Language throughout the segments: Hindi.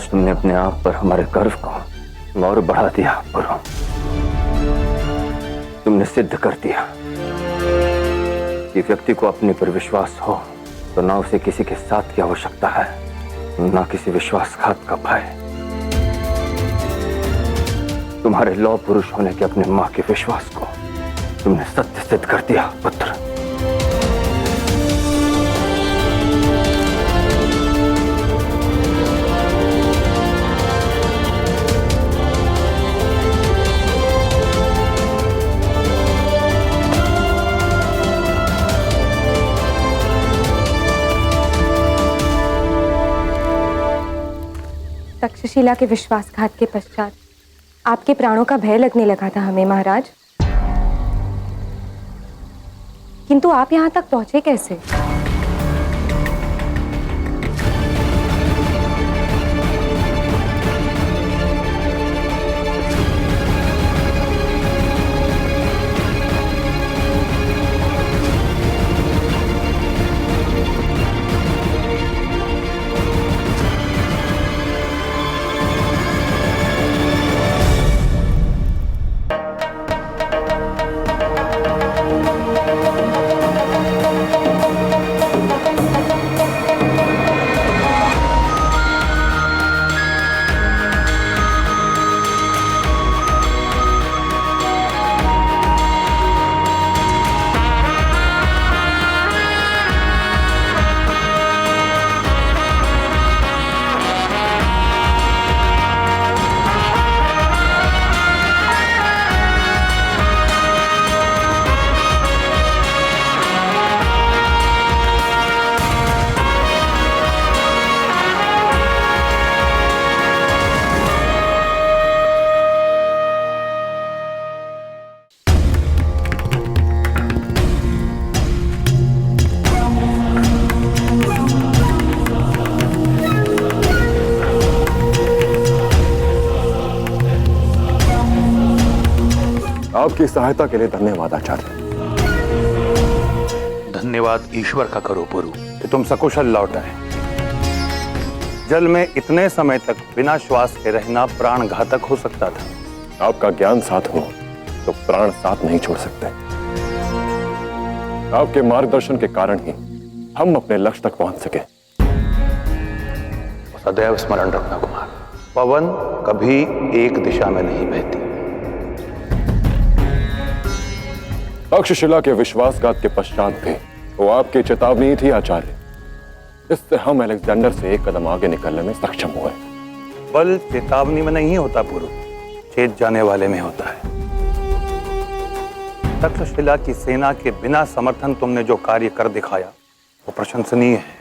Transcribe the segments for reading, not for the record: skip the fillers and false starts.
आज तुमने अपने आप पर हमारे गर्व को और बढ़ा दिया पुरु। तुमने सिद्ध कर दिया कि व्यक्ति को अपने पर विश्वास हो तो ना उसे किसी के साथ की आवश्यकता है, ना किसी विश्वासघात का भय। तुम्हारे लौह पुरुष होने के अपने मां के विश्वास को तुमने सत्य सिद्ध कर दिया पुत्र। तक्षशिला के विश्वासघात के पश्चात आपके प्राणों का भय लगने लगा था हमें महाराज, किंतु आप यहां तक पहुंचे कैसे? आपकी सहायता के लिए धन्यवाद आचार्य। धन्यवाद ईश्वर का करो पुरु कि तुम सकुशल लौट आए। जल में इतने समय तक बिना श्वास के रहना प्राण घातक हो सकता था। आपका ज्ञान साथ हो तो प्राण साथ नहीं छोड़ सकते। आपके मार्गदर्शन के कारण ही हम अपने लक्ष्य तक पहुंच सके। सदैव स्मरण रखना कुमार, पवन कभी एक दिशा में नहीं बहती। तक्षशिला के विश्वासघात के पश्चात भी वो आपकी चेतावनी थी आचार्य। इससे हम अलेक्जेंडर से एक कदम आगे निकलने में सक्षम हुए। बल चेतावनी में नहीं होता पुरु, चेत जाने वाले में होता है। तक्षशिला की सेना के बिना समर्थन तुमने जो कार्य कर दिखाया वो प्रशंसनीय है।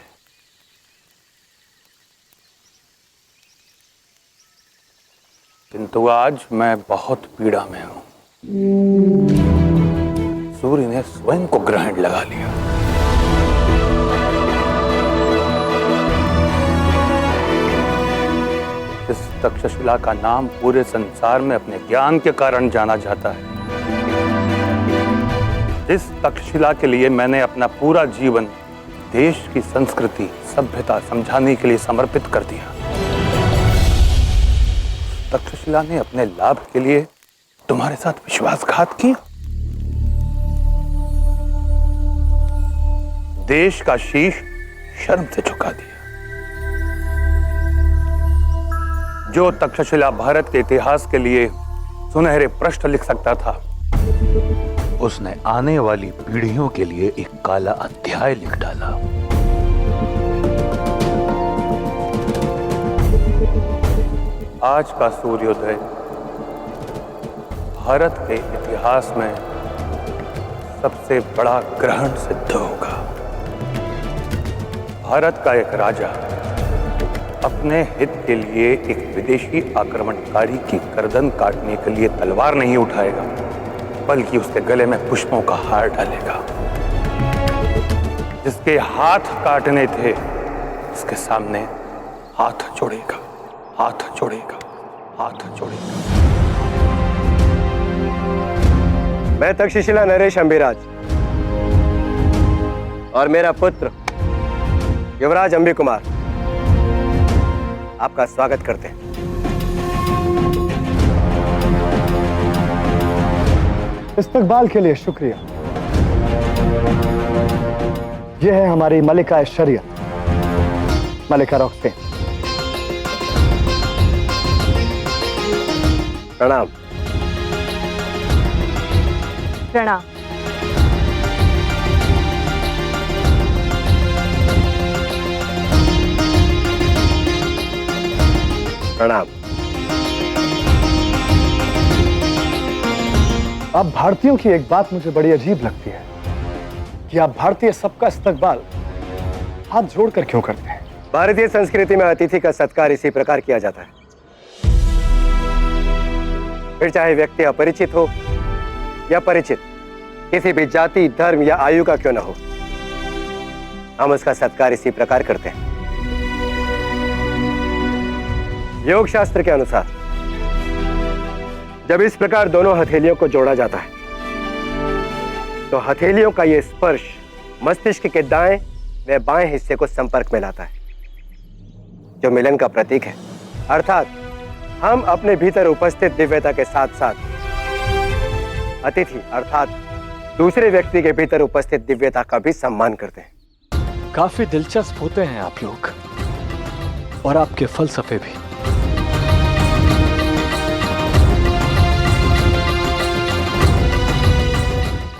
किंतु आज मैं बहुत पीड़ा में हूं। सूर्य ने स्वयं को ग्रहण लगा लिया। इस तक्षशिला का नाम पूरे संसार में अपने ज्ञान के कारण जाना जाता है। इस तक्षशिला के लिए मैंने अपना पूरा जीवन देश की संस्कृति सभ्यता समझाने के लिए समर्पित कर दिया। तक्षशिला ने अपने लाभ के लिए तुम्हारे साथ विश्वासघात किया। देश का शीश शर्म से झुका दिया। जो तक्षशिला भारत के इतिहास के लिए सुनहरे पृष्ठ लिख सकता था, उसने आने वाली पीढ़ियों के लिए एक काला अध्याय लिख डाला। आज का सूर्योदय भारत के इतिहास में सबसे बड़ा ग्रहण सिद्ध होगा। भारत का एक राजा अपने हित के लिए एक विदेशी आक्रमणकारी की गर्दन काटने के लिए तलवार नहीं उठाएगा, बल्कि उसके गले में पुष्पों का हार डालेगा। जिसके हाथ काटने थे उसके सामने हाथ जोड़ेगा, हाथ जोड़ेगा, हाथ जोड़ेगा। मैं तक्षशिला नरेश अंबिराज और मेरा पुत्र युवराज अंबी कुमार आपका स्वागत करते हैं। इस्तकबाल के लिए शुक्रिया। यह है हमारी मलिका शरीयत, मलिका रोकते। प्रणाम। प्रणाम। प्रणाम। आप भारतीयों की एक बात मुझे बड़ी अजीब लगती है कि आप भारतीय सबका इस्तकबाल हाथ जोड़कर क्यों करते हैं? भारतीय संस्कृति में अतिथि का सत्कार इसी प्रकार किया जाता है। फिर चाहे व्यक्ति अपरिचित हो या परिचित, किसी भी जाति, धर्म या आयु का क्यों न हो, हम उसका सत्कार इसी प्रकार करते हैं। योग शास्त्र के अनुसार जब इस प्रकार दोनों हथेलियों को जोड़ा जाता है तो हथेलियों का यह स्पर्श मस्तिष्क के दाएं व बाएं हिस्से को संपर्क में लाता है, जो मिलन का प्रतीक है। अर्थात हम अपने भीतर उपस्थित दिव्यता के साथ साथ अतिथि अर्थात दूसरे व्यक्ति के भीतर उपस्थित दिव्यता का भी सम्मान करते हैं। काफी दिलचस्प होते हैं आप लोग, और आपके फलसफे भी।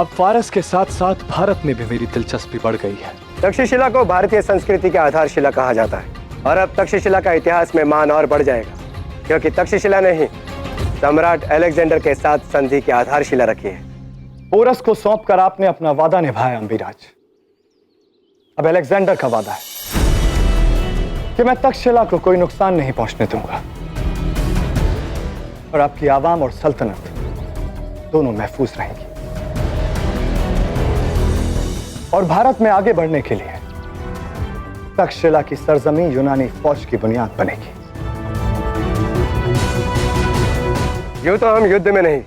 अब फारस के साथ साथ भारत में भी मेरी दिलचस्पी बढ़ गई है। तक्षशिला को भारतीय संस्कृति की आधारशिला कहा जाता है, और अब तक्षशिला का इतिहास में मान और बढ़ जाएगा, क्योंकि तक्षशिला ने ही सम्राट अलेक्जेंडर के साथ संधि की आधारशिला रखी है। पोरस को सौंपकर आपने अपना वादा निभाया अम्बिराज। अब अलेक्जेंडर का वादा है कि मैं तक्षशिला को कोई नुकसान नहीं पहुंचने दूंगा, और आपकी आवाम और सल्तनत दोनों महफूज रहेंगी। और भारत में आगे बढ़ने के लिए तक्षशिला की सरजमीन यूनानी फौज की बुनियाद बनेगी। यूं तो हम युद्ध में नहीं,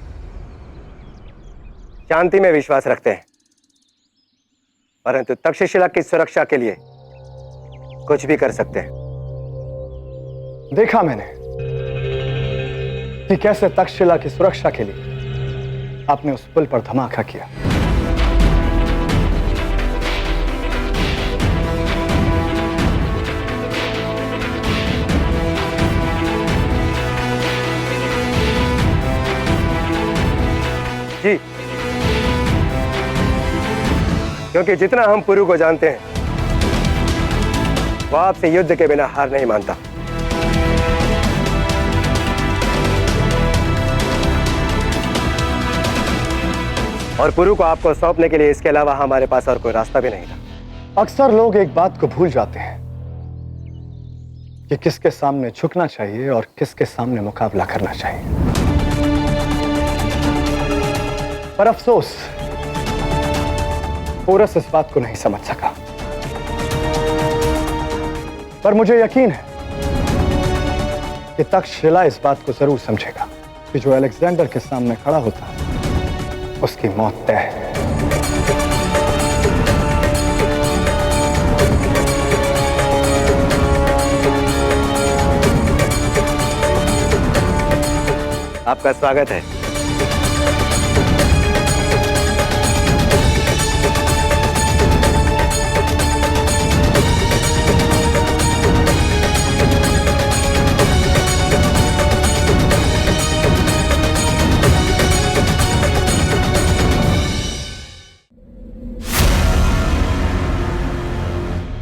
शांति में विश्वास रखते हैं, परंतु तक्षशिला की सुरक्षा के लिए कुछ भी कर सकते हैं। देखा मैंने कि कैसे तक्षशिला की सुरक्षा के लिए आपने उस पुल पर धमाका किया। जी, क्योंकि जितना हम पुरु को जानते हैं, वो आपसे युद्ध के बिना हार नहीं मानता। और पुरु को आपको सौंपने के लिए इसके अलावा हमारे पास और कोई रास्ता भी नहीं था। अक्सर लोग एक बात को भूल जाते हैं कि किसके सामने झुकना चाहिए और किसके सामने मुकाबला करना चाहिए। पर अफसोस, पोरस इस बात को नहीं समझ सका। पर मुझे यकीन है कि तक्षशिला इस बात को जरूर समझेगा कि जो अलेक्जेंडर के सामने खड़ा होता है उसकी मौत तय है। आपका स्वागत है।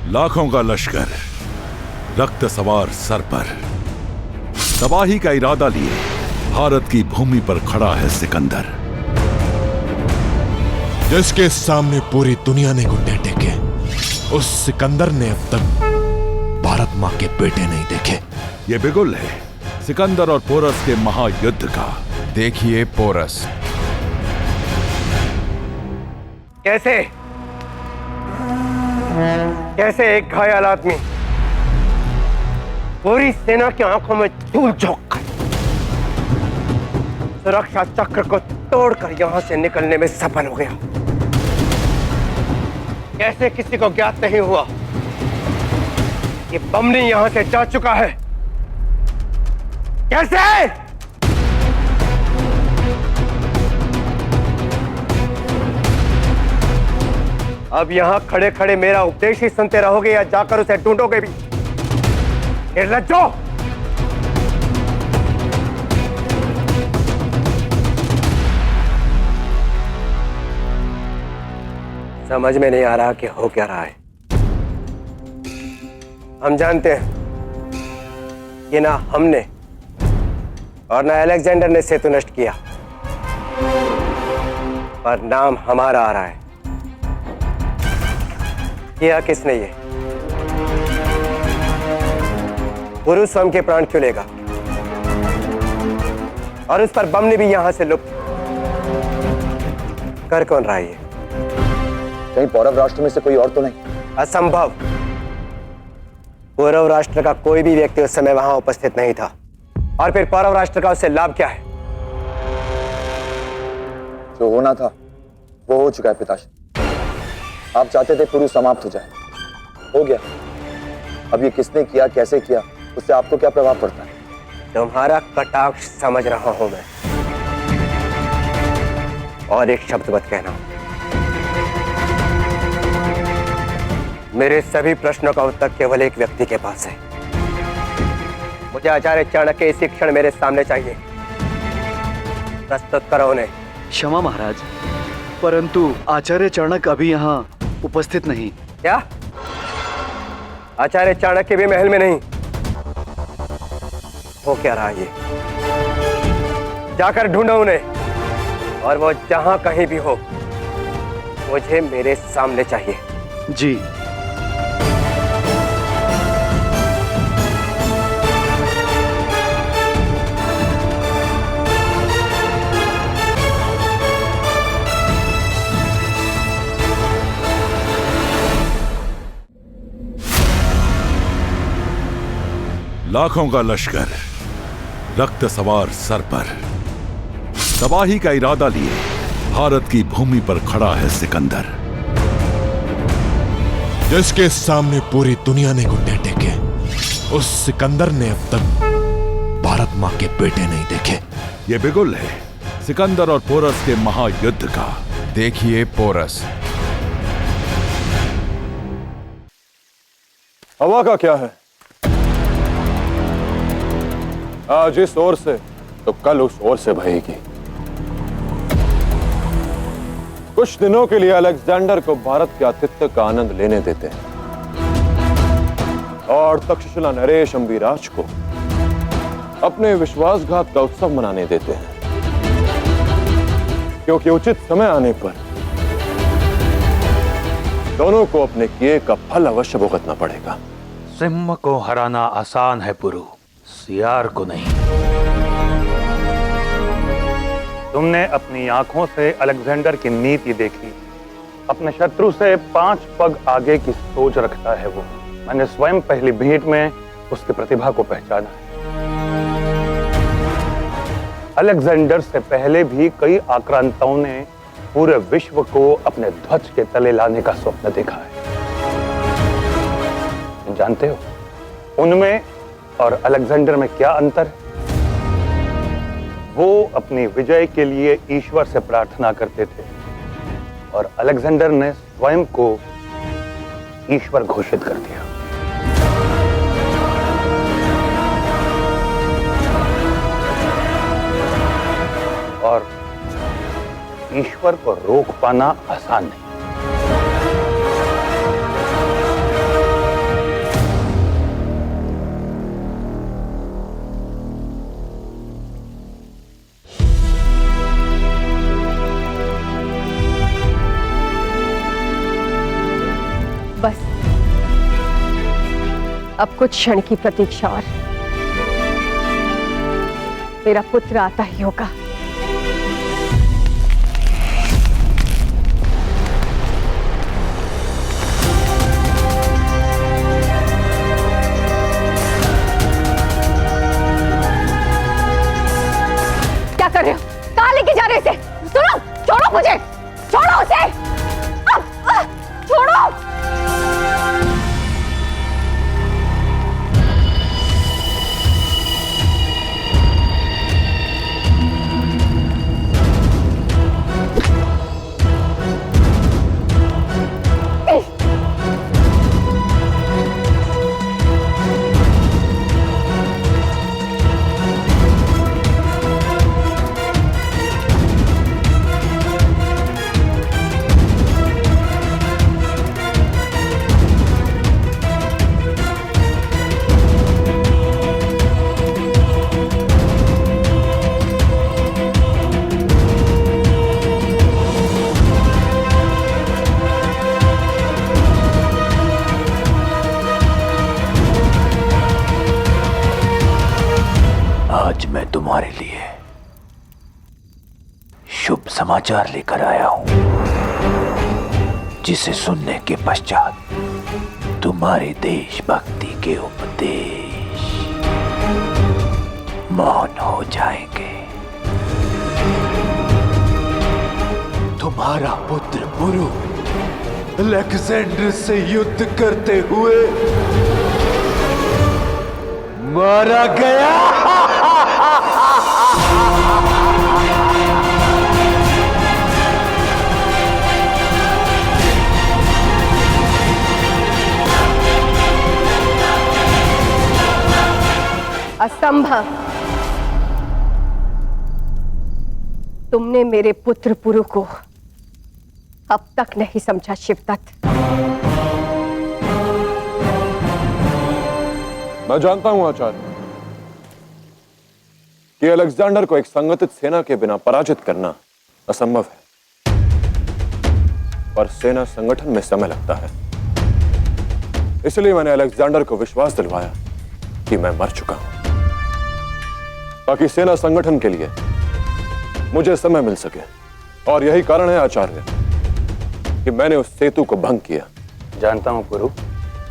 लाखों का लश्कर रक्त सवार सर पर तबाही का इरादा लिए भारत की भूमि पर खड़ा है सिकंदर, जिसके सामने पूरी दुनिया ने घुटने टेके। उस सिकंदर ने अब तक भारत मां के बेटे नहीं देखे। ये बिगुल है सिकंदर और पोरस के महायुद्ध का। देखिए पोरस कैसे एक घायल आदमी पूरी सेना की आंखों में धूल झोंक कर सुरक्षा चक्र को तोड़कर यहां से निकलने में सफल हो गया। कैसे किसी को ज्ञात नहीं हुआ कि बमनी यहां से जा चुका है कैसे? अब यहां खड़े खड़े मेरा उपदेश ही सुनते रहोगे या जाकर उसे ढूंढोगे भी? निर्लज्जो! समझ में नहीं आ रहा कि हो क्या रहा है। हम जानते हैं कि ना हमने और ना अलेक्जेंडर ने सेतु नष्ट किया, पर नाम हमारा आ रहा है। किया किसने ये? पुरुष स्वयं के प्राण क्यों लेगा? और उस पर बम ने भी यहां से लुप्त कर कौन रहा है ये? कहीं पौरव राष्ट्र में से कोई और तो नहीं? असंभव। पौरव राष्ट्र का कोई भी व्यक्ति उस समय वहां उपस्थित नहीं था, और फिर पौरव राष्ट्र का उससे लाभ क्या है? जो होना था वो हो चुका है पिताश्री। आप चाहते थे पुरु समाप्त हो जाए, हो गया। अब ये किसने किया, कैसे किया, उससे आपको क्या प्रभाव पड़ता है? तुम्हारा कटाक्ष समझ रहा हूं मैं, और एक शब्द मत कहना। मेरे सभी प्रश्नों का उत्तर केवल एक व्यक्ति के पास है। मुझे आचार्य चाणक्य इसी क्षण मेरे सामने चाहिए। प्रस्तुत करो उन्हें। क्षमा महाराज, परंतु आचार्य चाणक्य अभी यहाँ उपस्थित नहीं। क्या? आचार्य चाणक्य भी महल में नहीं? हो क्या रहा ये? जाकर ढूंढो उन्हें, और वो जहां कहीं भी हो मुझे मेरे सामने चाहिए। जी। लाखों का लश्कर रक्त सवार सर पर तबाही का इरादा लिए भारत की भूमि पर खड़ा है सिकंदर, जिसके सामने पूरी दुनिया ने घुटने टेके। उस सिकंदर ने अब तक भारत मां के बेटे नहीं देखे। ये बिगुल है सिकंदर और पोरस के महायुद्ध का। देखिए पोरस। हवा का क्या है? आज इस ओर से तो कल उस ओर से बहेगी। कुछ दिनों के लिए अलेक्जेंडर को भारत के आतिथ्य का आनंद लेने देते हैं, और तक्षशिला नरेश अम्बिराज को अपने विश्वासघात का उत्सव मनाने देते हैं, क्योंकि उचित समय आने पर दोनों को अपने किए का फल अवश्य भुगतना पड़ेगा। सिंह को हराना आसान है पुरु, सियार को नहीं। तुमने अपनी आंखों से अलेक्जेंडर की नीति देखी। अपने शत्रु से 5 पग आगे की सोच रखता है वो। मैंने स्वयं पहली भेंट में उसकी प्रतिभा को पहचाना है। अलेक्जेंडर से पहले भी कई आक्रांताओं ने पूरे विश्व को अपने ध्वज के तले लाने का स्वप्न देखा है। जानते हो उनमें और अलेक्जेंडर में क्या अंतर है? वो अपनी विजय के लिए ईश्वर से प्रार्थना करते थे, और अलेक्जेंडर ने स्वयं को ईश्वर घोषित कर दिया। और ईश्वर को रोक पाना आसान नहीं। बस अब कुछ क्षण की प्रतीक्षा और मेरा पुत्र आता ही होगा। क्या कर रहे हो? कहां लेके जा रहे थे? सुनो, छोड़ो मुझे, छोड़ो उसे, छोड़ो। शुभ समाचार लेकर आया हूं, जिसे सुनने के पश्चात तुम्हारे देशभक्ति के उपदेश मौन हो जाएंगे। तुम्हारा पुत्र पुरु अलेक्जेंडर से युद्ध करते हुए मारा गया। असंभव। तुमने मेरे पुत्र पुरु को अब तक नहीं समझा शिवदत्त। मैं जानता हूं आचार्य कि अलेक्जेंडर को एक संगठित सेना के बिना पराजित करना असंभव है, पर सेना संगठन में समय लगता है। इसलिए मैंने अलेक्जेंडर को विश्वास दिलवाया कि मैं मर चुका हूं, ताकि सेना संगठन के लिए मुझे समय मिल सके। और यही कारण है आचार्य कि मैंने उस सेतु को भंग किया। जानता हूं पुरु,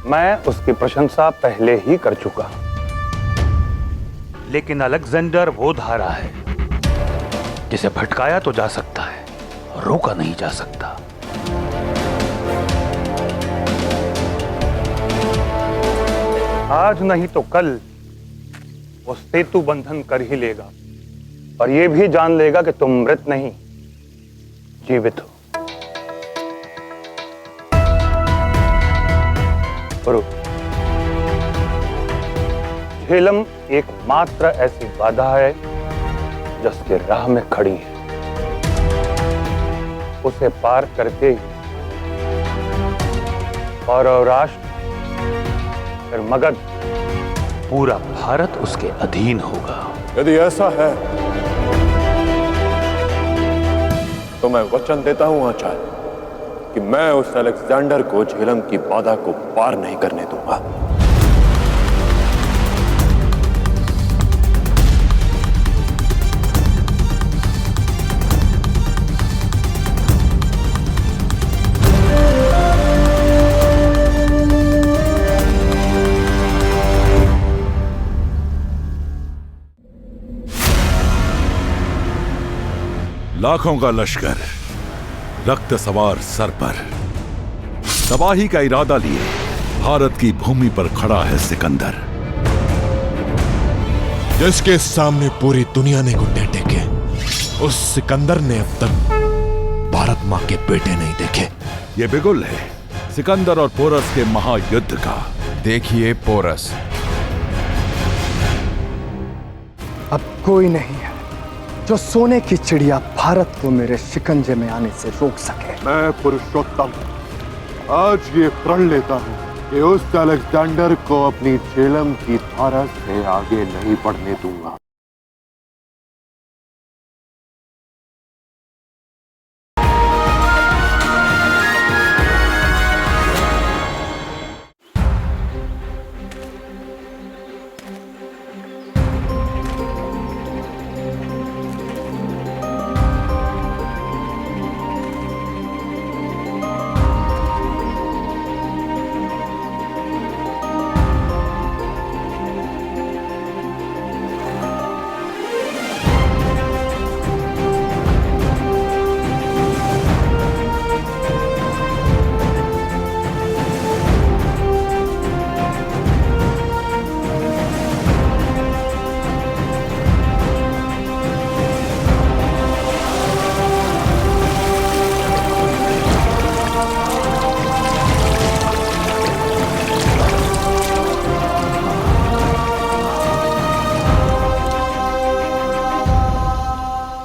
मैं उसकी प्रशंसा पहले ही कर चुका हूं, लेकिन अलेक्जेंडर वो धारा है जिसे भटकाया तो जा सकता है, रोका नहीं जा सकता। आज नहीं तो कल वो सेतु बंधन कर ही लेगा, और ये भी जान लेगा कि तुम मृत नहीं जीवित हो। पुरु, झेलम एकमात्र ऐसी बाधा है जिसके राह में खड़ी है। उसे पार करके ही कौरव राष्ट्र, फिर मगध, पूरा भारत उसके अधीन होगा। यदि ऐसा है तो मैं वचन देता हूं आचार्य कि मैं उस अलेक्जेंडर को झेलम की बाधा को पार नहीं करने दूंगा। लाखों का लश्कर रक्त सवार सर पर तबाही का इरादा लिए भारत की भूमि पर खड़ा है सिकंदर, जिसके सामने पूरी दुनिया ने घुटने टेके। उस सिकंदर ने अब तक भारत मां के बेटे नहीं देखे। ये बिगुल है सिकंदर और पोरस के महायुद्ध का। देखिए पोरस, अब कोई नहीं है जो सोने की चिड़िया भारत को मेरे शिकंजे में आने से रोक सके। मैं पुरुषोत्तम आज ये प्रण लेता हूं कि उस अलेक्जेंडर को अपनी झेलम की धारा से आगे नहीं बढ़ने दूंगा।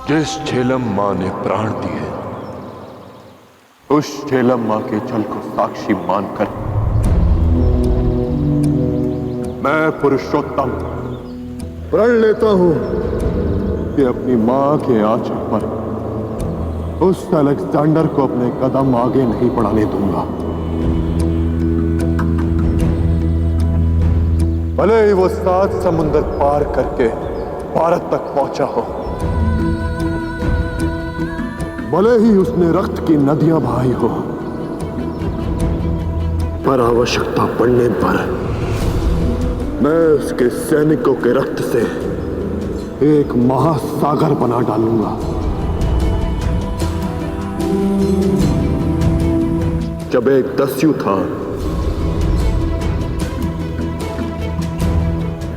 जिस झेलम मां ने प्राण दिए, उस झेलम मां के जल को साक्षी मानकर मैं पुरुषोत्तम प्रण लेता हूं कि अपनी मां के आंचल पर उस अलेक्जेंडर को अपने कदम आगे नहीं बढ़ाने दूंगा, भले ही वो 7 समुंदर पार करके भारत तक पहुंचा हो। भले ही उसने रक्त की नदियां बहाई हो, पर आवश्यकता पड़ने पर मैं उसके सैनिकों के रक्त से एक महासागर बना डालूंगा। जब एक दस्यु था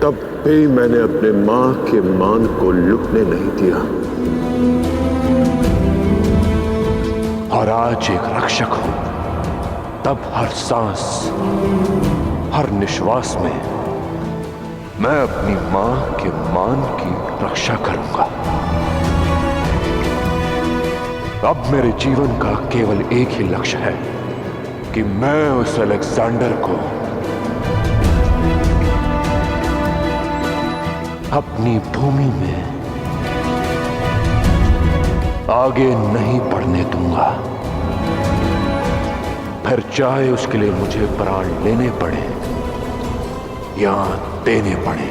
तब भी मैंने अपने मां के मान को लुटने नहीं दिया, और आज एक रक्षक हूं, तब हर सांस, हर निश्वास में मैं अपनी मां के मान की रक्षा करूंगा। अब मेरे जीवन का केवल एक ही लक्ष्य है कि मैं उस अलेक्जेंडर को अपनी भूमि में आगे नहीं बढ़ने दूंगा, फिर चाहे उसके लिए मुझे प्राण लेने पड़े या देने पड़े।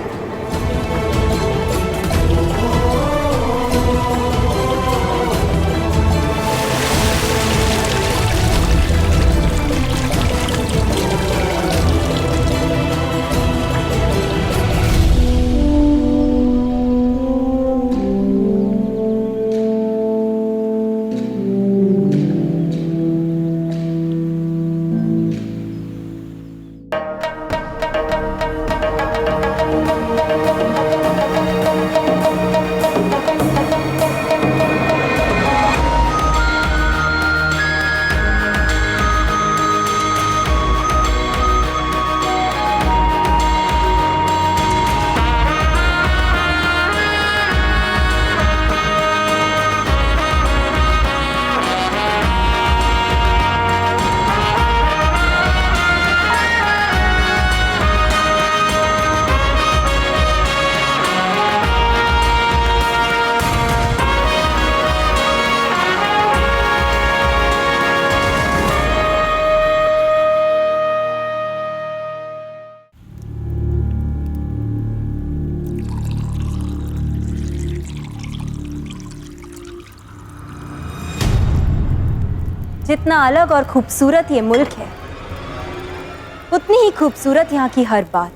जितना अलग और खूबसूरत ये मुल्क है, उतनी ही खूबसूरत यहाँ की हर बात।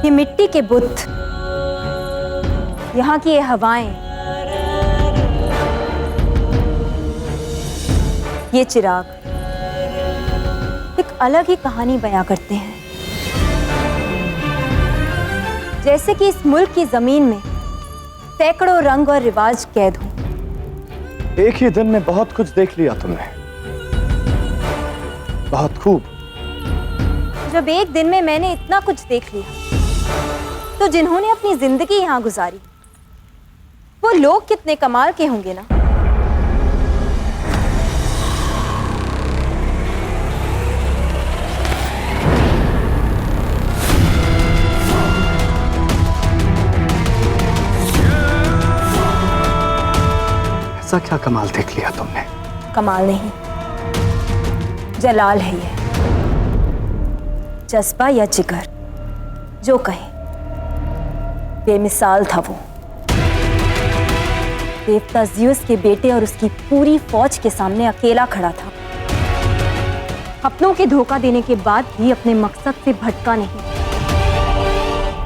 ये मिट्टी के बुत, यहाँ की ये हवाएं, ये चिराग एक अलग ही कहानी बयां करते हैं। जैसे कि इस मुल्क की जमीन में सैकड़ों रंग और रिवाज कैद हों। एक ही दिन में बहुत कुछ देख लिया तुमने, बहुत खूब। जब एक दिन में मैंने इतना कुछ देख लिया, तो जिन्होंने अपनी जिंदगी यहां गुजारी, वो लोग कितने कमाल के होंगे ना। ऐसा क्या कमाल देख लिया तुमने? कमाल नहीं, जलाल है ये, जज्बा या जिगर जो कहे। बेमिसाल था वो, देवता ज़्यूस के बेटे और उसकी पूरी फौज के सामने अकेला खड़ा था। अपनों के धोखा देने के बाद भी अपने मकसद से भटका नहीं।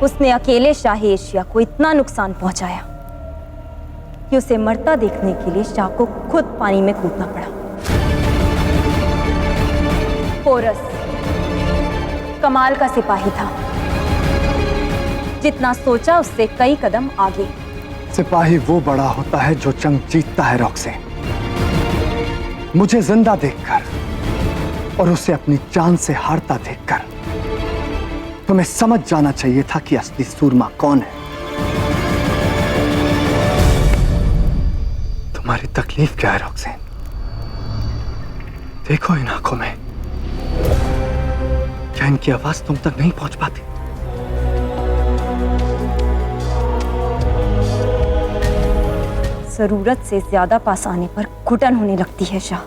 उसने अकेले शाही एशिया को इतना नुकसान पहुंचाया कि उसे मरता देखने के लिए शाह को खुद पानी में कूदना पड़ा। पोरस कमाल का सिपाही था, जितना सोचा उससे कई कदम आगे। सिपाही वो बड़ा होता है जो जंग जीतता है रॉक्सेन। मुझे जिंदा देखकर और उसे अपनी जान से हारता देखकर तुम्हें समझ जाना चाहिए था कि असली सूरमा कौन है। तुम्हारी तकलीफ क्या है रॉक्सेन? देखो इन आंखों में, क्या इनकी आवाज तुम तक नहीं पहुंच पाती? जरूरत से ज्यादा पास आने पर घुटन होने लगती है शाह।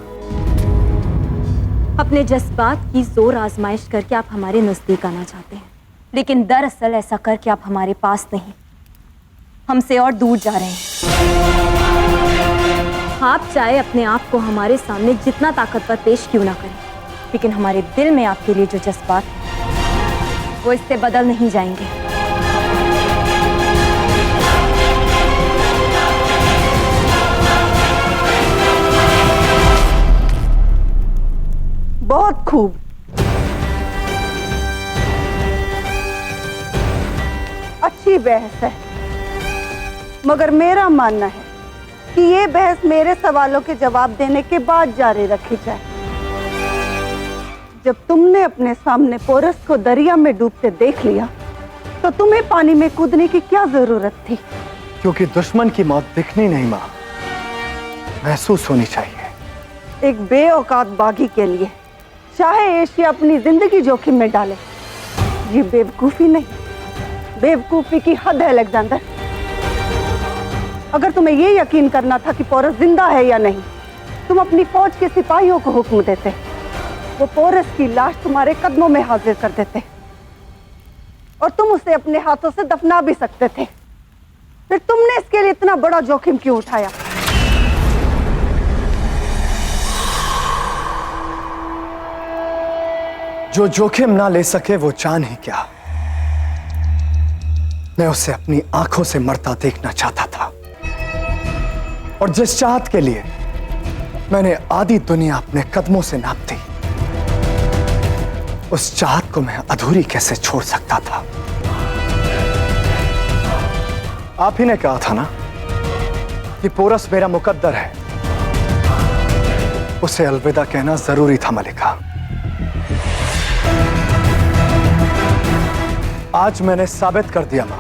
अपने जज्बात की जोर आजमाइश करके आप हमारे नजदीक आना चाहते हैं, लेकिन दरअसल ऐसा करके आप हमारे पास नहीं, हमसे और दूर जा रहे हैं। आप चाहे अपने आप को हमारे सामने जितना ताकतवर पेश क्यों ना करें, लेकिन हमारे दिल में आपके लिए जो जज्बात है वो इससे बदल नहीं जाएंगे। बहुत खूब। अच्छी बहस है, मगर मेरा मानना है कि ये बहस मेरे सवालों के जवाब देने के बाद जारी रखी जाए। जब तुमने अपने सामने पोरस को दरिया में डूबते देख लिया तो तुम्हें पानी में कूदने की क्या जरूरत थी? क्योंकि दुश्मन की मौत दिखनी नहीं मां, महसूस होनी चाहिए। एक बेऔकात बागी के लिए चाहे एशिया अपनी जिंदगी जोखिम में डाले, ये बेवकूफी नहीं, बेवकूफी की हद है अलेक्जेंडर। अगर तुम्हें ये यकीन करना था कि पोरस जिंदा है या नहीं, तुम अपनी फौज के सिपाहियों को हुक्म देते, वो पोरस की लाश तुम्हारे कदमों में हाजिर कर देते और तुम उसे अपने हाथों से दफना भी सकते थे। फिर तुमने इसके लिए इतना बड़ा जोखिम क्यों उठाया? जो जोखिम ना ले सके वो जान ही क्या। मैं उसे अपनी आंखों से मरता देखना चाहता था, और जिस चाहत के लिए मैंने आधी दुनिया अपने कदमों से नाप दी, उस चाहत को मैं अधूरी कैसे छोड़ सकता था? आप ही ने कहा था ना कि पोरस मेरा मुकद्दर है। उसे अलविदा कहना जरूरी था मलिका। आज मैंने साबित कर दिया मां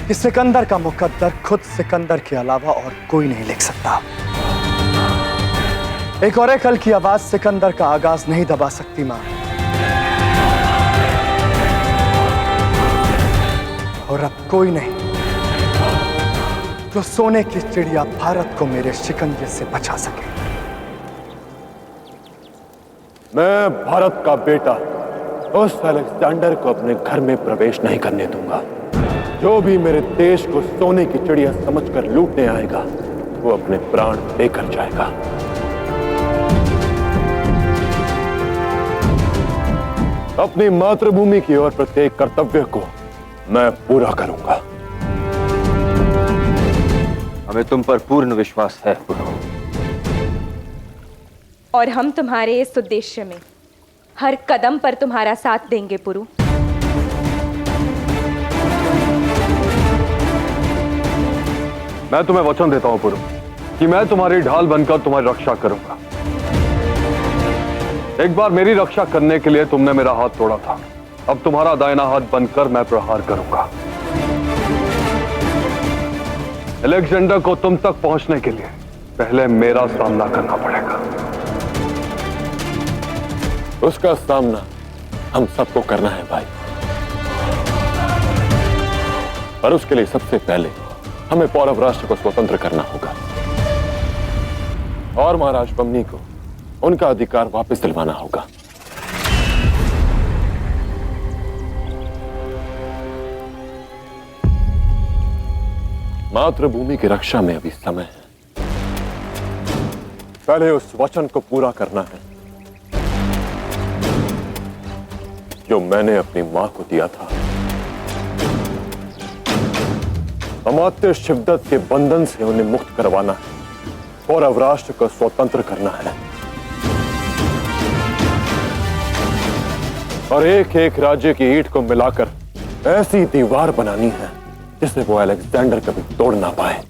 कि सिकंदर का मुकद्दर खुद सिकंदर के अलावा और कोई नहीं लिख सकता। एक ओरेकल की आवाज सिकंदर का आगाज नहीं दबा सकती मां, और अब कोई नहीं जो सोने की चिड़िया भारत को मेरे शिकंजे से बचा सके। मैं भारत का बेटा उस अलेक्जेंडर को अपने घर में प्रवेश नहीं करने दूंगा। जो भी मेरे देश को सोने की चिड़िया समझकर लूटने आएगा, वो अपने प्राण देकर जाएगा। अपनी मातृभूमि की ओर प्रत्येक कर्तव्य को मैं पूरा करूंगा। हमें तुम पर पूर्ण विश्वास है पुरु। और हम तुम्हारे इस उद्देश्य में हर कदम पर तुम्हारा साथ देंगे पुरु। मैं तुम्हें वचन देता हूं पुरु कि मैं तुम्हारी ढाल बनकर तुम्हारी रक्षा करूंगा। एक बार मेरी रक्षा करने के लिए तुमने मेरा हाथ तोड़ा था, अब तुम्हारा दाहिना हाथ बनकर मैं प्रहार करूंगा। अलेक्जेंडर को तुम तक पहुंचने के लिए पहले मेरा सामना करना पड़ेगा। उसका सामना हम सबको करना है भाई, पर उसके लिए सबसे पहले हमें पौरव राष्ट्र को स्वतंत्र करना होगा और महाराज बमनी को उनका अधिकार वापस दिलवाना होगा। मातृभूमि की रक्षा में अभी समय है, पहले उस वचन को पूरा करना है जो मैंने अपनी मां को दिया था। अमात्य शिवदत्त के बंधन से उन्हें मुक्त करवाना है और अवराष्ट्र को स्वतंत्र करना है, और एक एक राज्य की ईंट को मिलाकर ऐसी दीवार बनानी है जिसे वो अलेक्जेंडर कभी तोड़ ना पाए,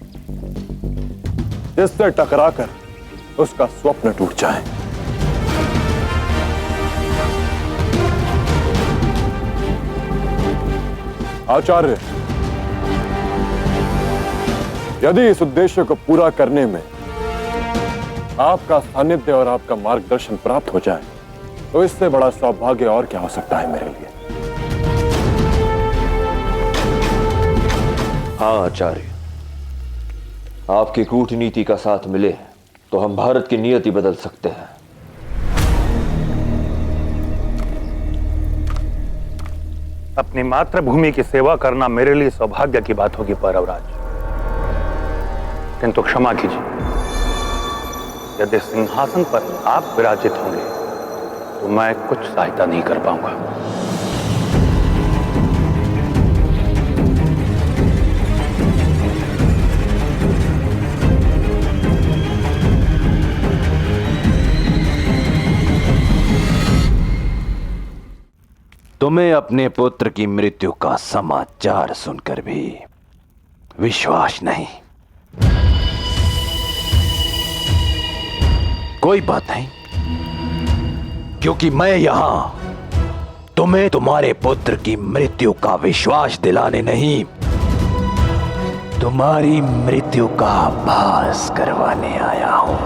जिससे टकराकर उसका स्वप्न टूट जाए। आचार्य, यदि इस उद्देश्य को पूरा करने में आपका सानिध्य और आपका मार्गदर्शन प्राप्त हो जाए तो इससे बड़ा सौभाग्य और क्या हो सकता है मेरे लिए। हाँ आचार्य, आपकी कूटनीति का साथ मिले तो हम भारत की नियति बदल सकते हैं। अपनी मातृभूमि की सेवा करना मेरे लिए सौभाग्य की बात होगी पौरवराज, किंतु क्षमा कीजिए, यदि सिंहासन पर आप विराजित होंगे तो मैं कुछ सहायता नहीं कर पाऊंगा। तुम्हें अपने पुत्र की मृत्यु का समाचार सुनकर भी विश्वास नहीं। कोई बात नहीं, क्योंकि मैं यहां तुम्हें तुम्हारे पुत्र की मृत्यु का विश्वास दिलाने नहीं, तुम्हारी मृत्यु का आभास करवाने आया हूं।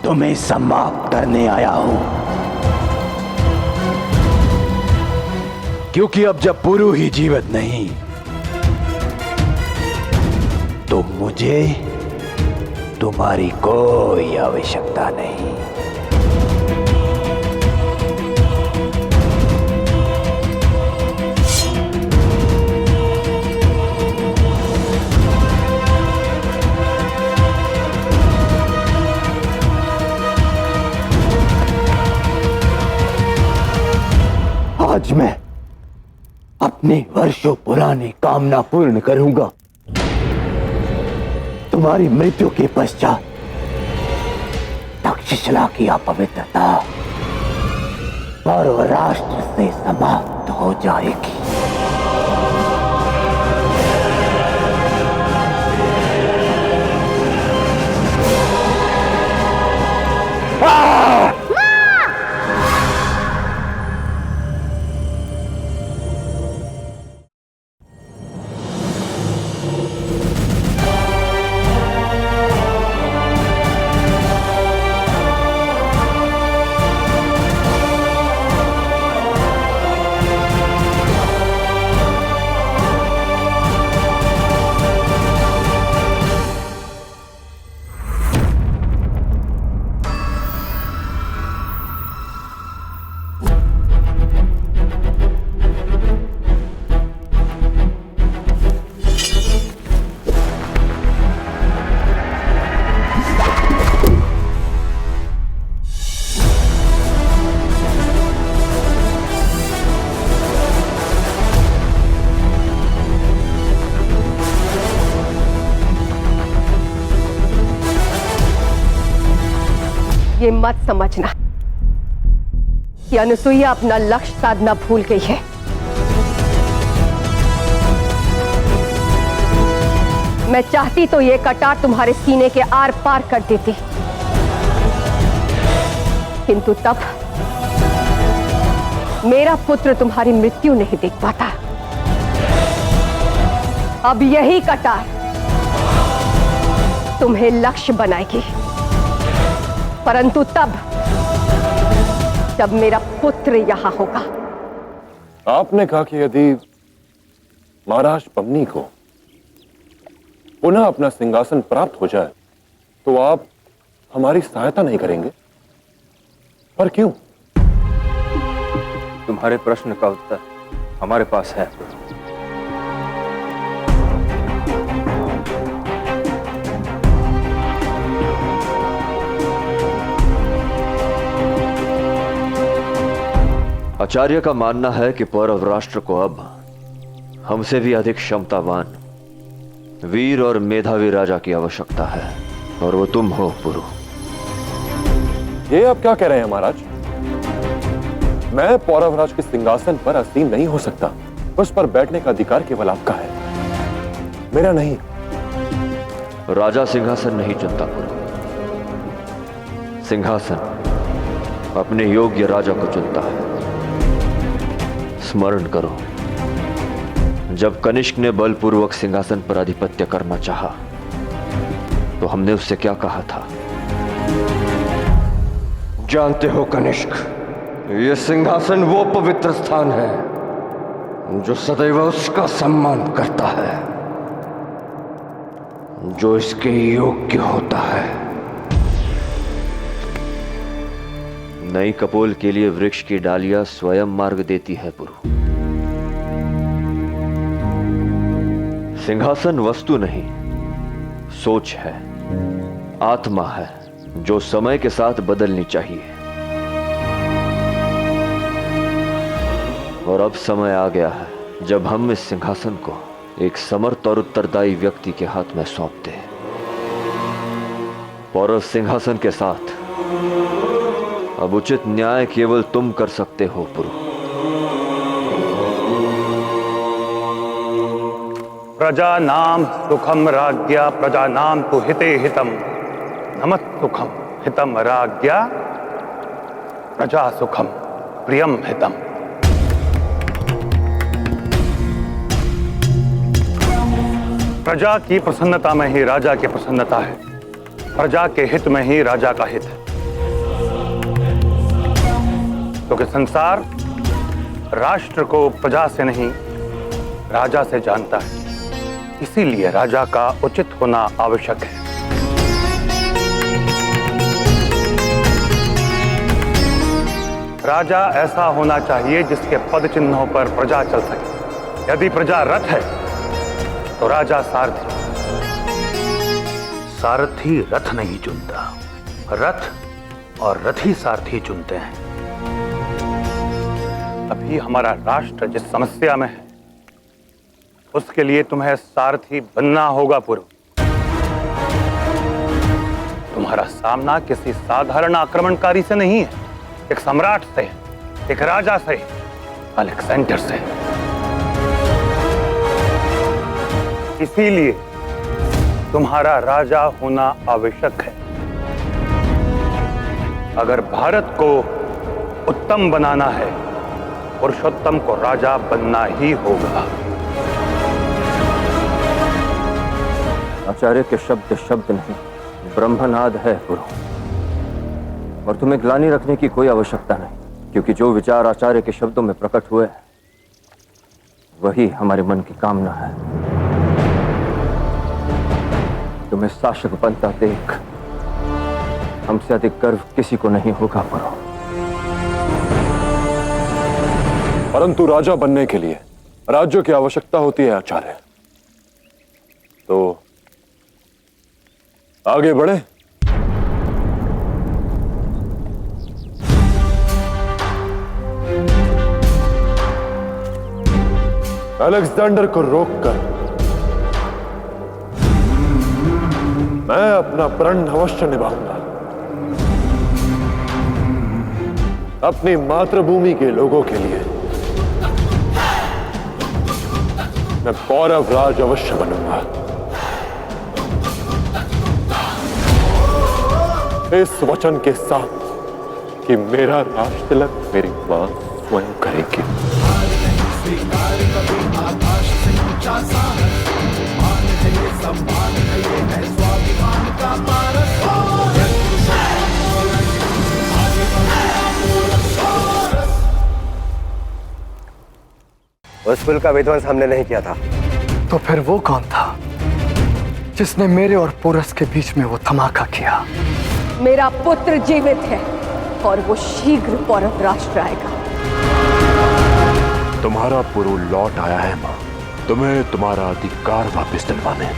तुम्हें समाप्त करने आया हूं, क्योंकि अब जब पुरु ही जीवित नहीं तो मुझे तुम्हारी कोई आवश्यकता नहीं। आज मैं अपनी वर्षों पुरानी कामना पूर्ण करूंगा। तुम्हारी मृत्यु के पश्चात तक्षशिला की अपवित्रता पौरव राष्ट्र से समाप्त हो जाएगी। ये मत समझना कि अनुसुईया अपना लक्ष्य साधना भूल गई है। मैं चाहती तो ये कटार तुम्हारे सीने के आर पार कर देती, किंतु तब मेरा पुत्र तुम्हारी मृत्यु नहीं देख पाता। अब यही कटार तुम्हें लक्ष्य बनाएगी, परंतु तब जब मेरा पुत्र यहां होगा। आपने कहा कि यदि महाराज पन्नी को पुनः अपना सिंहासन प्राप्त हो जाए तो आप हमारी सहायता नहीं करेंगे, पर क्यों? तुम्हारे प्रश्न का उत्तर हमारे पास है। आचार्य का मानना है कि पौरव राष्ट्र को अब हमसे भी अधिक क्षमतावान, वीर और मेधावी राजा की आवश्यकता है, और वो तुम हो पुरु। ये आप क्या कह रहे हैं महाराज? मैं पौरवराज के सिंहासन पर आसीन नहीं हो सकता। उस पर बैठने का अधिकार केवल आपका है, मेरा नहीं। राजा सिंहासन नहीं चुनता पुरु, सिंहासन अपने योग्य राजा को चुनता है। स्मरण करो, जब कनिष्क ने बलपूर्वक सिंहासन पर आधिपत्य करना चाहा तो हमने उससे क्या कहा था? जानते हो कनिष्क, यह सिंहासन वो पवित्र स्थान है जो सदैव उसका सम्मान करता है। जो इसके योग्य होता है। नई कपोल के लिए वृक्ष की डालियां स्वयं मार्ग देती है पुरु। सिंहासन वस्तु नहीं, सोच है, आत्मा है, जो समय के साथ बदलनी चाहिए। और अब समय आ गया है जब हम इस सिंहासन को एक समर्थ और उत्तरदायी व्यक्ति के हाथ में सौंपते हैं। पौरव सिंहासन के साथ अब उचित न्याय केवल तुम कर सकते हो पुरु। प्रजा नाम सुखम राज्ञा प्रजा नाम तु हिते हितम नमत सुखम हितम राज्ञा प्रजा सुखम प्रियम हितम। प्रजा की प्रसन्नता में ही राजा की प्रसन्नता है, प्रजा के हित में ही राजा का हित है। क्योंकि संसार राष्ट्र को प्रजा से नहीं राजा से जानता है, इसीलिए राजा का उचित होना आवश्यक है। राजा ऐसा होना चाहिए जिसके पद चिन्हों पर प्रजा चल सके। यदि प्रजा रथ है तो राजा सारथी। सारथी रथ नहीं चुनता, रथ और रथी सारथी चुनते हैं। अभी हमारा राष्ट्र जिस समस्या में है उसके लिए तुम्हें सारथी बनना होगा पुरु। तुम्हारा सामना किसी साधारण आक्रमणकारी से नहीं है, एक सम्राट से, एक राजा से, अलेक्जेंडर से। इसीलिए तुम्हारा राजा होना आवश्यक है। अगर भारत को उत्तम बनाना है, पुरुषोत्तम को राजा बनना ही होगा। आचार्य के शब्द शब्द नहीं, ब्रह्मनाद है पुरु। और तुम्हें ग्लानि रखने की कोई आवश्यकता नहीं, क्योंकि जो विचार आचार्य के शब्दों में प्रकट हुए वही हमारे मन की कामना है। तुम्हें शासक बनता देख हमसे अधिक गर्व किसी को नहीं होगा पुरु। परंतु राजा बनने के लिए राज्य की आवश्यकता होती है आचार्य। तो आगे बढ़े। अलेक्जेंडर को रोककर मैं अपना प्रण अवश्य निभाऊंगा। अपनी मातृभूमि के लोगों के लिए मैं पौरव राज अवश्य बनूंगा। इस वचन के साथ कि मेरा राज तिलक मेरी मां स्वयं करेगी। उस पुल का विध्वंस हमने नहीं किया था। तो फिर वो कौन था जिसने मेरे और पोरस के बीच में वो धमाका किया? मेरा पुत्र जीवित है और वो शीघ्र पौरव राष्ट्र आएगा। तुम्हारा पुरु लौट आया है मां, तुम्हें तुम्हारा अधिकार वापस दिलवाने।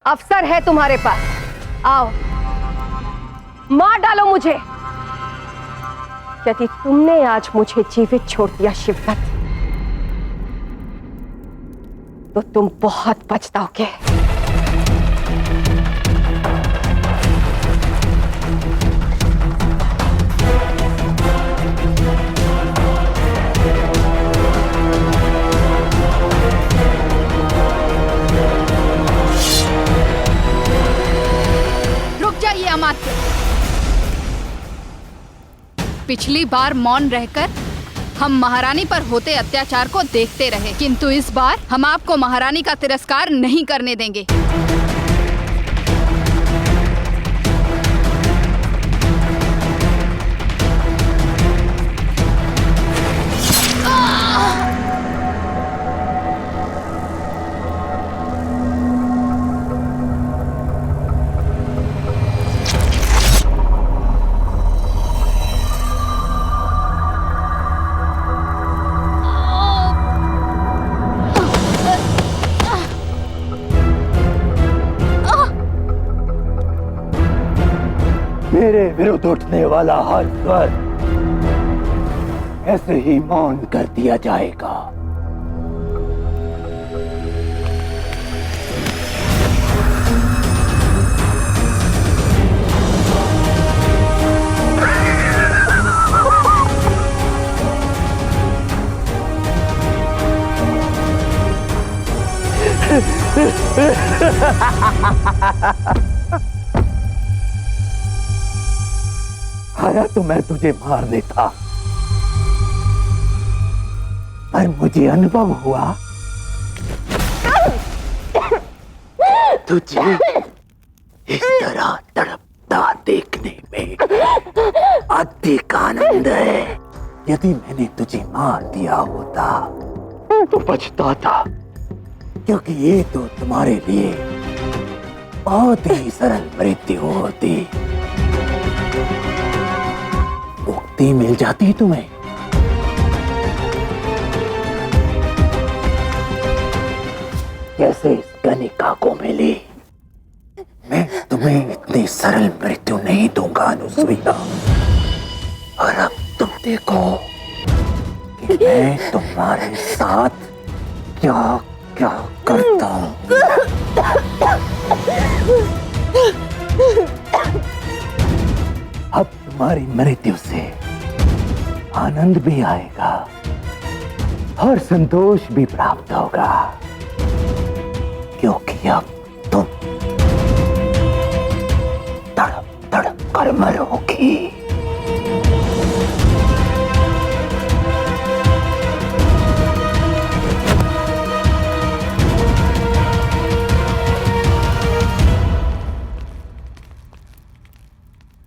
अवसर है तुम्हारे पास, आओ मार डालो मुझे। यदि तुमने आज मुझे जीवित छोड़ दिया शिवदत्त, तो तुम बहुत पछताओगे। अमात्य, पिछली बार मौन रहकर हम महारानी पर होते अत्याचार को देखते रहे, किंतु इस बार हम आपको महारानी का तिरस्कार नहीं करने देंगे। विरुद्ध उठने वाला हर स्वर ऐसे ही मौन कर दिया जाएगा। आया तो मैं तुझे मारने था, पर मुझे अनुभव हुआ तुझे इस तरह तड़पता देखने में अधिक आनंद है। यदि मैंने तुझे मार दिया होता तो पछताता, क्योंकि ये तो तुम्हारे लिए बहुत ही सरल मृत्यु होती। मुक्ति मिल जाती तुम्हें। कैसे इस गणिका को मिली? मैं तुम्हें इतनी सरल मृत्यु नहीं दूंगा अनुसुईया। और अब तुम देखो कि मैं तुम्हारे साथ क्या क्या करता हूं। अब तुम्हारी मृत्यु से आनंद भी आएगा और संतोष भी प्राप्त होगा, क्योंकि अब तुम तड़प तड़प कर मरोगी।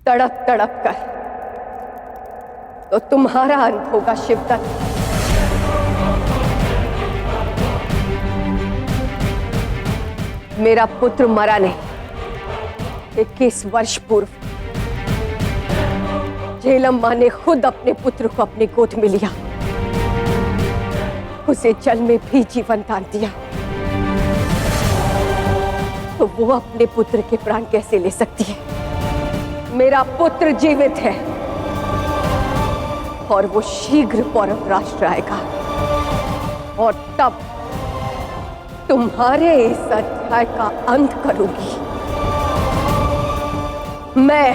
तड़प तड़प कर तो तुम्हारा अंत होगा शिवदत्त। मेरा पुत्र मरा नहीं। 21 वर्ष पूर्व झेलम्मा ने खुद अपने पुत्र को अपनी गोद में लिया, उसे जल में भी जीवन दान दिया। तो वो अपने पुत्र के प्राण कैसे ले सकती है? मेरा पुत्र जीवित है और वो शीघ्र पौरव राष्ट्र आएगा, और तब तुम्हारे इस अध्याय का अंत करूंगी मैं।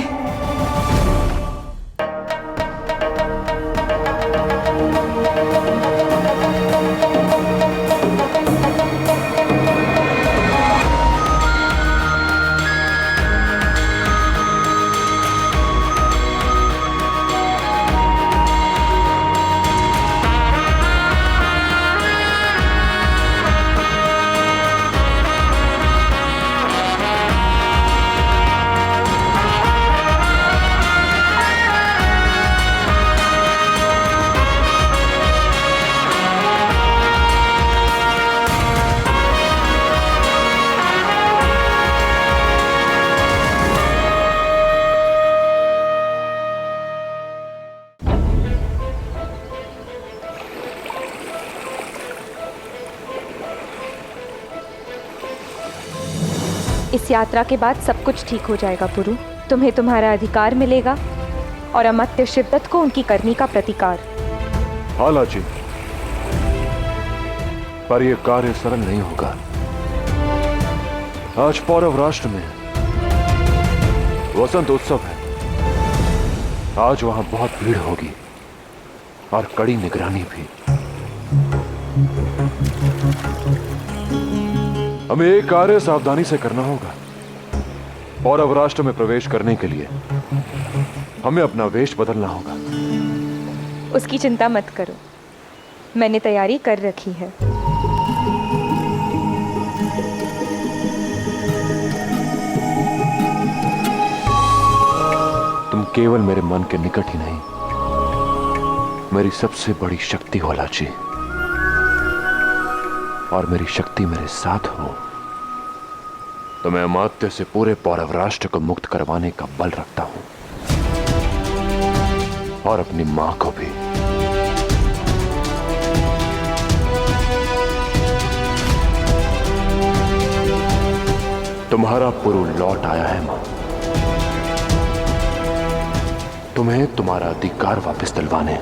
इस यात्रा के बाद सब कुछ ठीक हो जाएगा पुरु। तुम्हें तुम्हारा अधिकार मिलेगा और अमात्य शिवदत्त को उनकी करनी का प्रतिकार। हाँ लाची, पर यह कार्य सरल नहीं होगा। आज पौरव राष्ट्र में वसंत उत्सव है। आज वहां बहुत भीड़ होगी और कड़ी निगरानी भी। हमें एक कार्य सावधानी से करना होगा। पौरव राष्ट्र में प्रवेश करने के लिए हमें अपना वेश बदलना होगा। उसकी चिंता मत करो, मैंने तैयारी कर रखी है। तुम केवल मेरे मन के निकट ही नहीं, मेरी सबसे बड़ी शक्ति हो लाची, और मेरी शक्ति मेरे साथ हो तो मैं अमात्य से पूरे पौरव राष्ट्र को मुक्त करवाने का बल रखता हूं, और अपनी मां को भी। तुम्हारा पुरु लौट आया है मां। तुम्हें तुम्हारा अधिकार वापस दिलवाने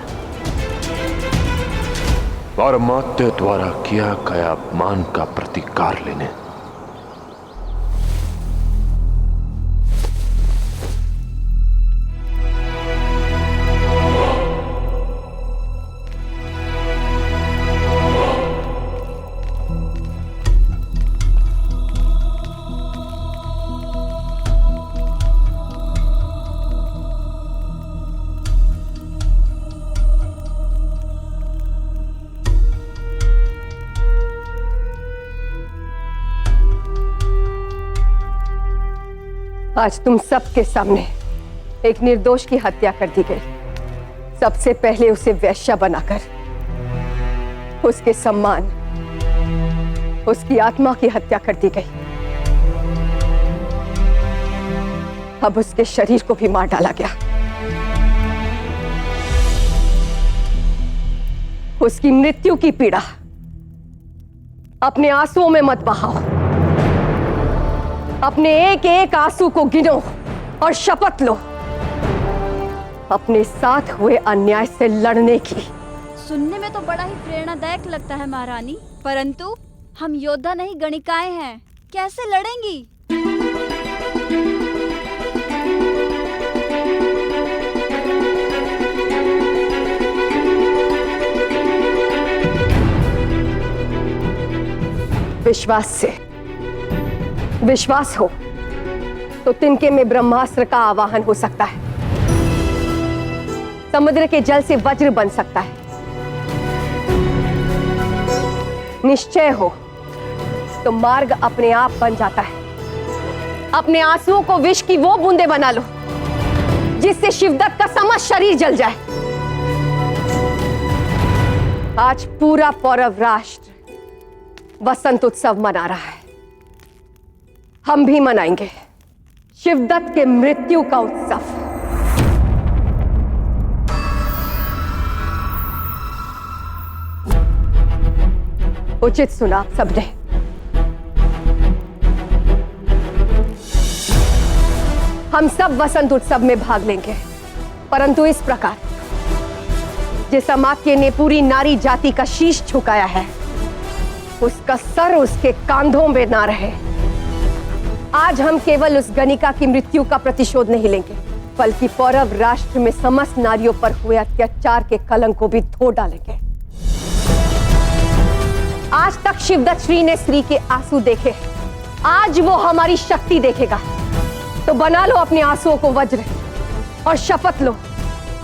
और अमात्य द्वारा किया गया अपमान का प्रतिकार लेने। आज तुम सबके सामने एक निर्दोष की हत्या कर दी गई। सबसे पहले उसे वेश्या बनाकर उसके सम्मान, उसकी आत्मा की हत्या कर दी गई। अब उसके शरीर को भी मार डाला गया। उसकी मृत्यु की पीड़ा अपने आंसुओं में मत बहाओ। अपने एक एक आंसू को गिनो और शपथ लो अपने साथ हुए अन्याय से लड़ने की। सुनने में तो बड़ा ही प्रेरणादायक लगता है महारानी, परंतु हम योद्धा नहीं गणिकाएं हैं, कैसे लड़ेंगी? विश्वास से, विश्वास हो तो तिनके में ब्रह्मास्त्र का आवाहन हो सकता है, समुद्र के जल से वज्र बन सकता है। निश्चय हो तो मार्ग अपने आप बन जाता है। अपने आंसुओं को विष की वो बूंदे बना लो जिससे शिवदत्त का समस्त शरीर जल जाए। आज पूरा पौरव राष्ट्र वसंत उत्सव मना रहा है, हम भी मनाएंगे शिवदत्त के मृत्यु का उत्सव। उचित सुना आप सबने। हम सब वसंत उत्सव में भाग लेंगे, परंतु इस प्रकार जिस अमात्य ने पूरी नारी जाति का शीश झुकाया है उसका सर उसके कांधों में ना रहे। आज हम केवल उस गणिका की मृत्यु का प्रतिशोध नहीं लेंगे, बल्कि पौरव राष्ट्र में समस्त नारियों पर हुए अत्याचार के कलंक को भी धो डालेंगे। आज तक शिवदत्त श्री ने स्त्री के आंसू देखे, आज वो हमारी शक्ति देखेगा। तो बना लो अपने आंसुओं को वज्र और शपथ लो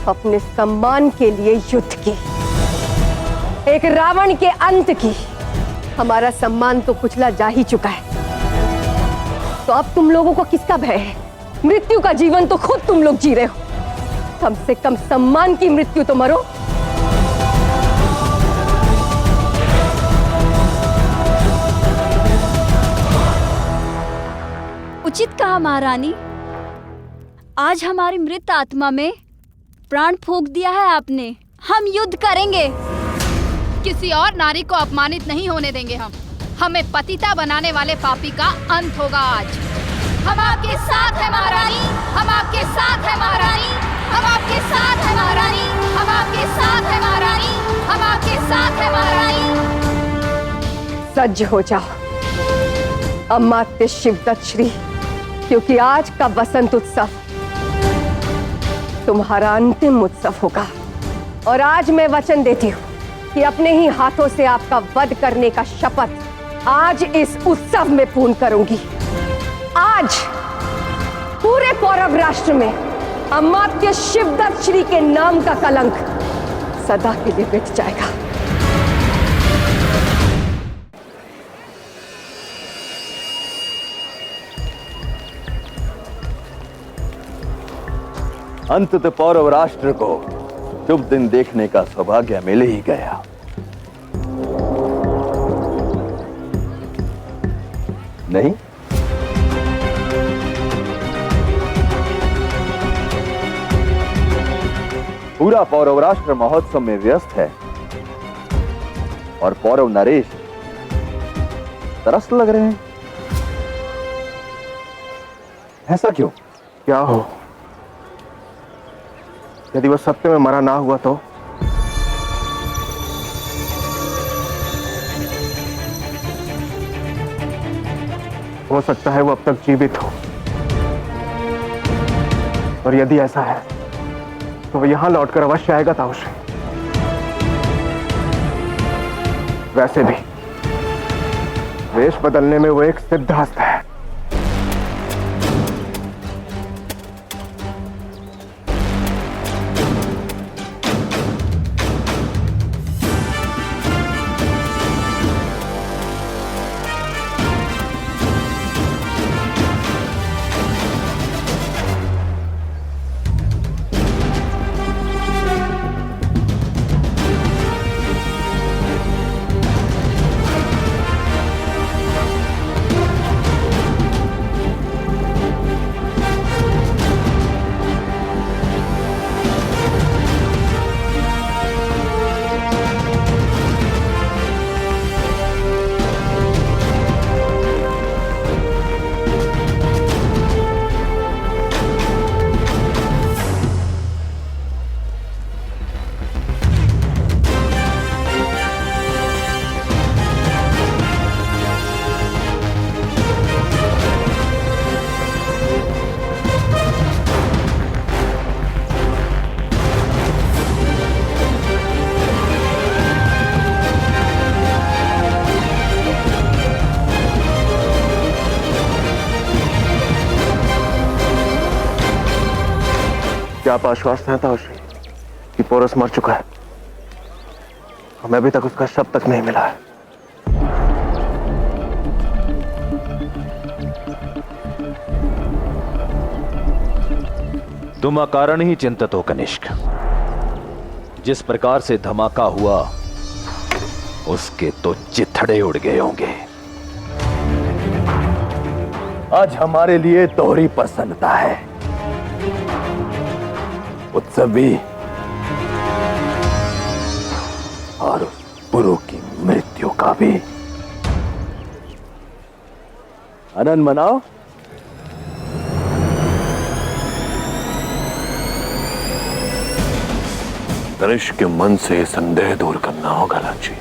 अपने सम्मान के लिए युद्ध की, एक रावण के अंत की। हमारा सम्मान तो कुचला जा ही चुका है, तो अब तुम लोगों को किसका भय है? मृत्यु का जीवन तो खुद तुम लोग जी रहे हो, कम से कम सम्मान की मृत्यु तो मरो। उचित कहा महारानी, आज हमारी मृत आत्मा में प्राण फूंक दिया है आपने। हम युद्ध करेंगे, किसी और नारी को अपमानित नहीं होने देंगे। हमें पतिता बनाने वाले पापी का अंत होगा आज। हम आपके साथ हैं महारानी, हम आपके साथ हैं महारानी, हम आपके साथ हैं महारानी, हम आपके साथ हैं महारानी, हम आपके साथ हैं महारानी। सज्ज हो जाओ अमात्य शिवदत्त श्री, क्योंकि आज का वसंत उत्सव तुम्हारा अंतिम उत्सव होगा। और आज मैं वचन देती हूँ कि अपने ही हाथों से आपका वध करने का शपथ आज इस उत्सव में पूर्ण करूंगी। आज पूरे पौरव राष्ट्र में अमात्य शिवदत्त श्री के नाम का कलंक सदा के लिए मिट जाएगा। अंततः पौरव राष्ट्र को शुभ दिन देखने का सौभाग्य मिल ही गया। नहीं? पूरा पौरव राष्ट्र महोत्सव में व्यस्त है और पौरव नरेश तरस लग रहे हैं। ऐसा क्यों? क्या हो? यदि वो सत्य में मरा ना हुआ तो हो सकता है वो अब तक जीवित हो, और यदि ऐसा है तो वो यहां लौटकर अवश्य आएगा ताऊश्री। वैसे भी वेश बदलने में वो एक सिद्धहस्त है। क्या आप आश्वस्त हैं ताऊश्री कि पोरस मर चुका है? हमें अभी तक उसका शव तक नहीं मिला है। तुम अकारण ही चिंतित हो कनिष्क। जिस प्रकार से धमाका हुआ उसके तो चिथड़े उड़ गए होंगे। आज हमारे लिए दोहरी प्रसन्नता है, उत्सव भी और उस पुरु की मृत्यु का भी। आनंद मनाओ। कनिष्क के मन से संदेह दूर करना होगा लाची।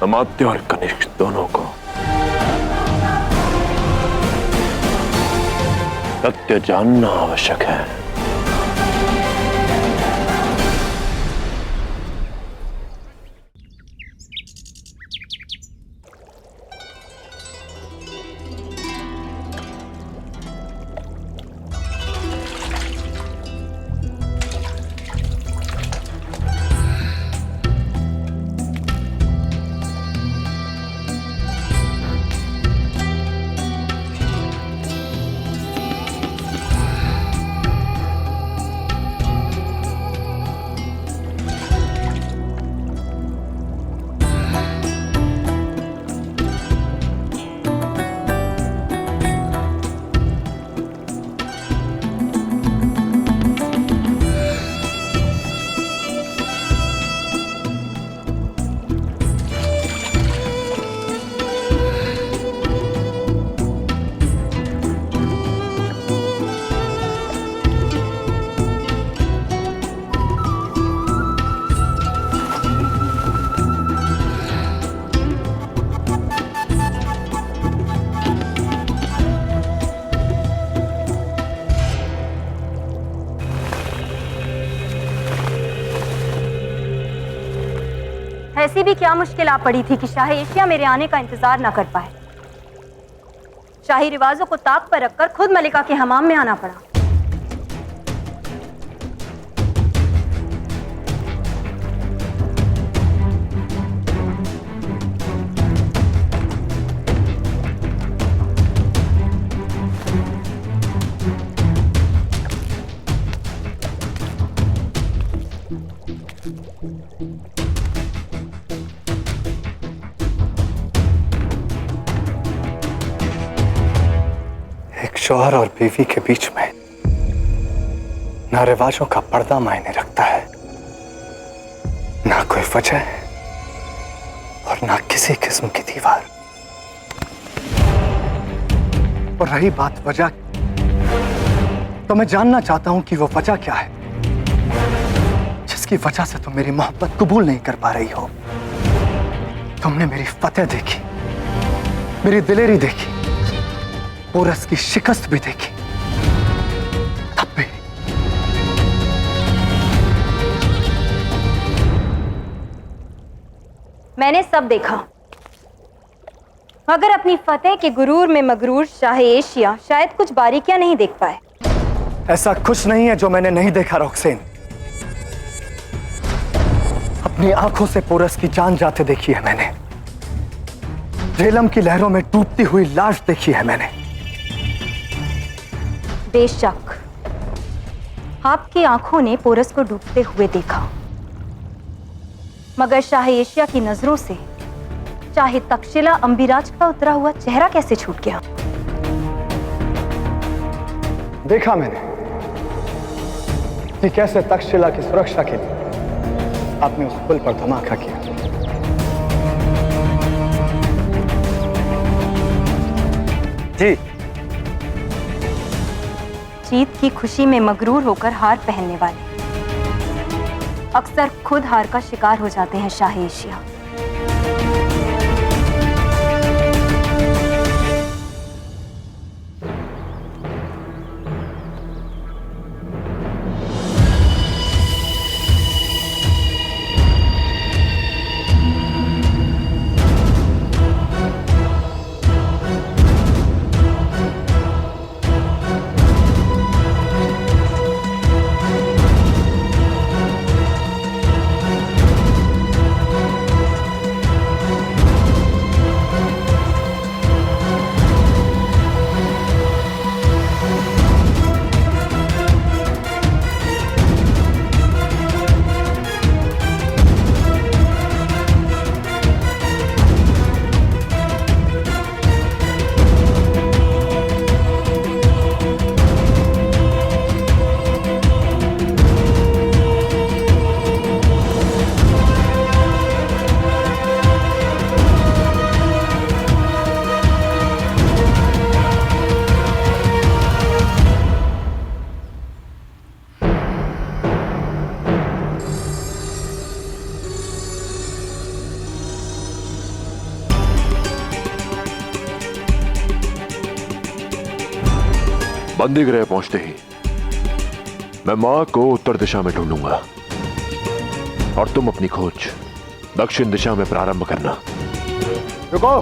अमात्य और कनिष्क दोनों को सत्य जानना आवश्यक है। ऐसी भी क्या मुश्किल आ पड़ी थी कि शाह एशिया मेरे आने का इंतजार ना कर पाए। शाही रिवाजों को ताक पर रखकर खुद मलिका के हमाम में आना पड़ा। शौहर और बीवी के बीच में ना रिवाजों का पर्दा मायने रखता है, ना कोई वजह और ना किसी किस्म की दीवार। और रही बात वजह, तो मैं जानना चाहता हूं कि वो वजह क्या है जिसकी वजह से तुम मेरी मोहब्बत कबूल नहीं कर पा रही हो। तुमने मेरी फतेह देखी, मेरी दिलेरी देखी, पोरस की शिकस्त भी देखी, तब भी मैंने सब देखा, मगर अपनी फतेह के गुरूर में मगरूर शाह एशिया शायद कुछ बारीकियां नहीं देख पाए। ऐसा कुछ नहीं है जो मैंने नहीं देखा रोक्सेन। अपनी आंखों से पोरस की जान जाते देखी है मैंने, झेलम की लहरों में डूबती हुई लाश देखी है मैंने। बेशक आपकी आंखों ने पोरस को डूबते हुए देखा, मगर शाह एशिया की नजरों से चाहे तक्षशिला अंबिराज का उतरा हुआ चेहरा कैसे छूट गया? देखा मैंने कि कैसे तक्षशिला की सुरक्षा के लिए आपने उस पुल पर धमाका किया। जी, जीत की खुशी में मगरूर होकर हार पहनने वाले अक्सर खुद हार का शिकार हो जाते हैं शाह एशिया। बंदी गृह पहुंचते ही मैं मां को उत्तर दिशा में ढूंढूंगा और तुम अपनी खोज दक्षिण दिशा में प्रारंभ करना। रुको,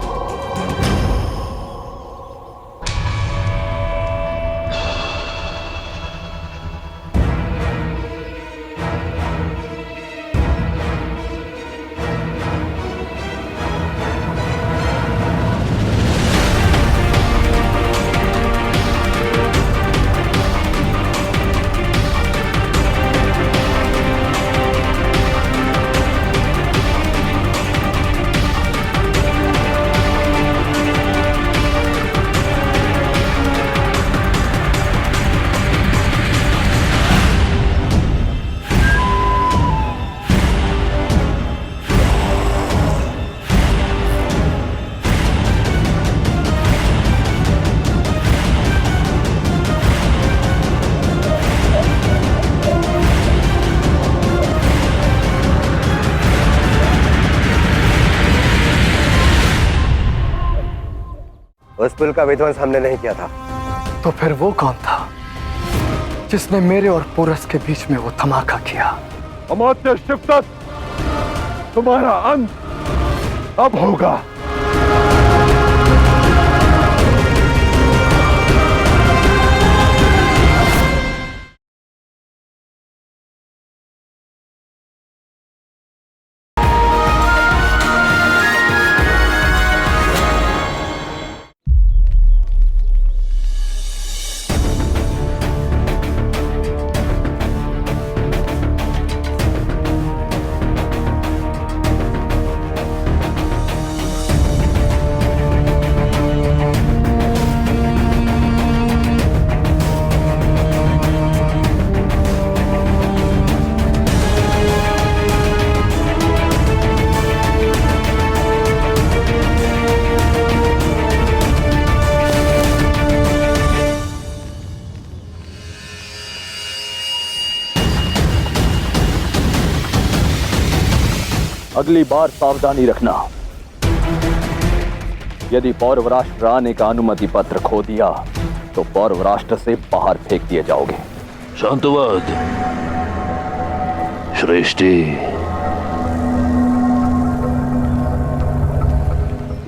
उस पुल का विध्वंस हमने नहीं किया था। तो फिर वो कौन था जिसने मेरे और पोरस के बीच में वो धमाका किया? अमात्य शिवदत्त, तुम्हारा अंत अब होगा। अगली बार सावधानी रखना। यदि पौरव राष्ट्र आने का अनुमति पत्र खो दिया तो पौरव राष्ट्र से बाहर फेंक दिए जाओगे। शांतवाद श्रेष्ठी,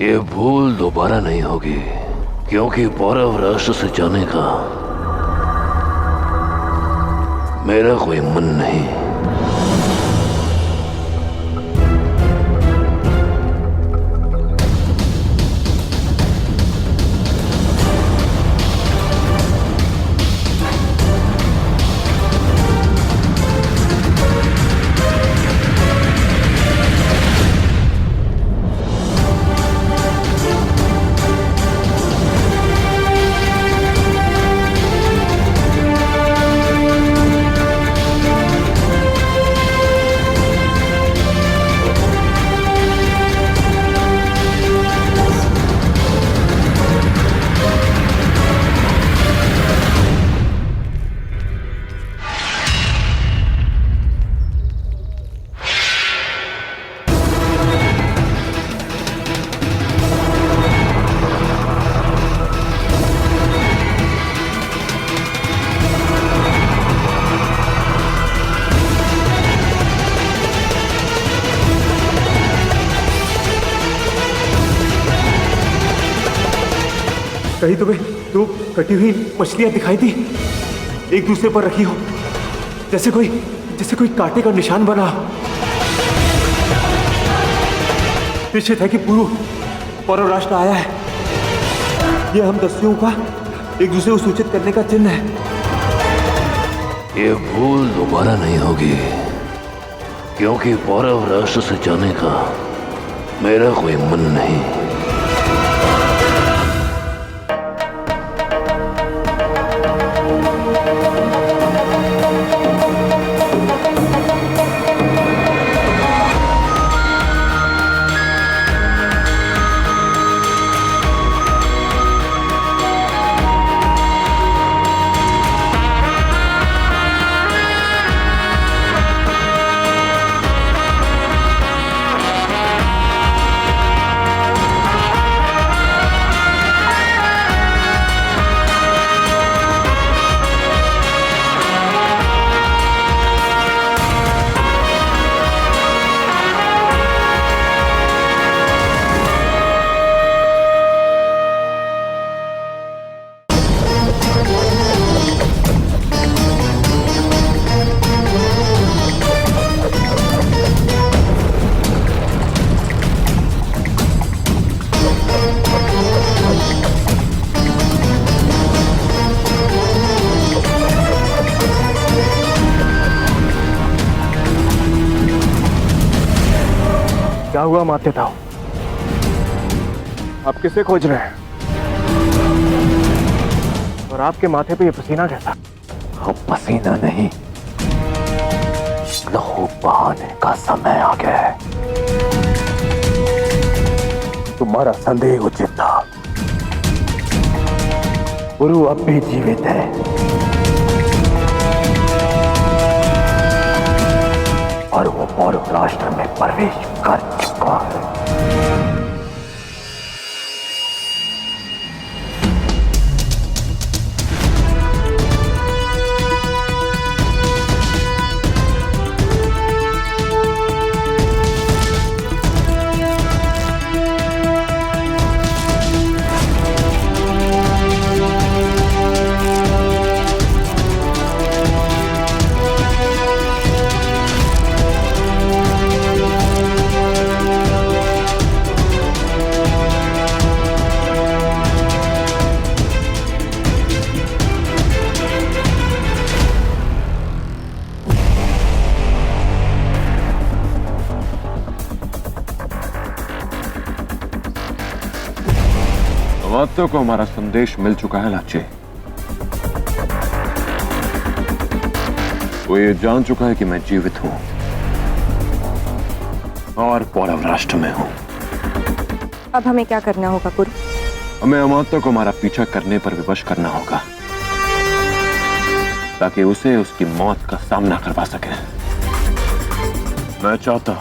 ये भूल दोबारा नहीं होगी, क्योंकि पौरव राष्ट्र से जाने का मेरा कोई मन नहीं। कहीं तुम्हें दो कटी हुई मछलियां दिखाई दी, एक दूसरे पर रखी हो, जैसे कोई कांटे का निशान बना हो। निश्चित है कि पौरव राष्ट्र आया है। यह हम दस्युओं का एक दूसरे को सूचित करने का चिन्ह है। ये भूल दोबारा नहीं होगी, क्योंकि पौरव राष्ट्र से जाने का मेरा कोई मन नहीं। क्या हुआ मातेताओ? आप किसे खोज रहे हैं? और आपके माथे पे ये पसीना कैसा? अब पसीना नहीं, लहू बहाने का समय आ गया है। तुम्हारा संदेह उचित था। गुरु अब भी जीवित है। और वो पौरव राष्ट्र में प्रवेश कर चुका है। अमात्य को हमारा संदेश मिल चुका है लाचे। वो ये जान चुका है कि मैं जीवित हूं और पौरव राष्ट्र में हूं। अब हमें क्या करना होगा गुरु? हमें अमात्य को हमारा पीछा करने पर विवश करना होगा, ताकि उसे उसकी मौत का सामना करवा सके। मैं चाहता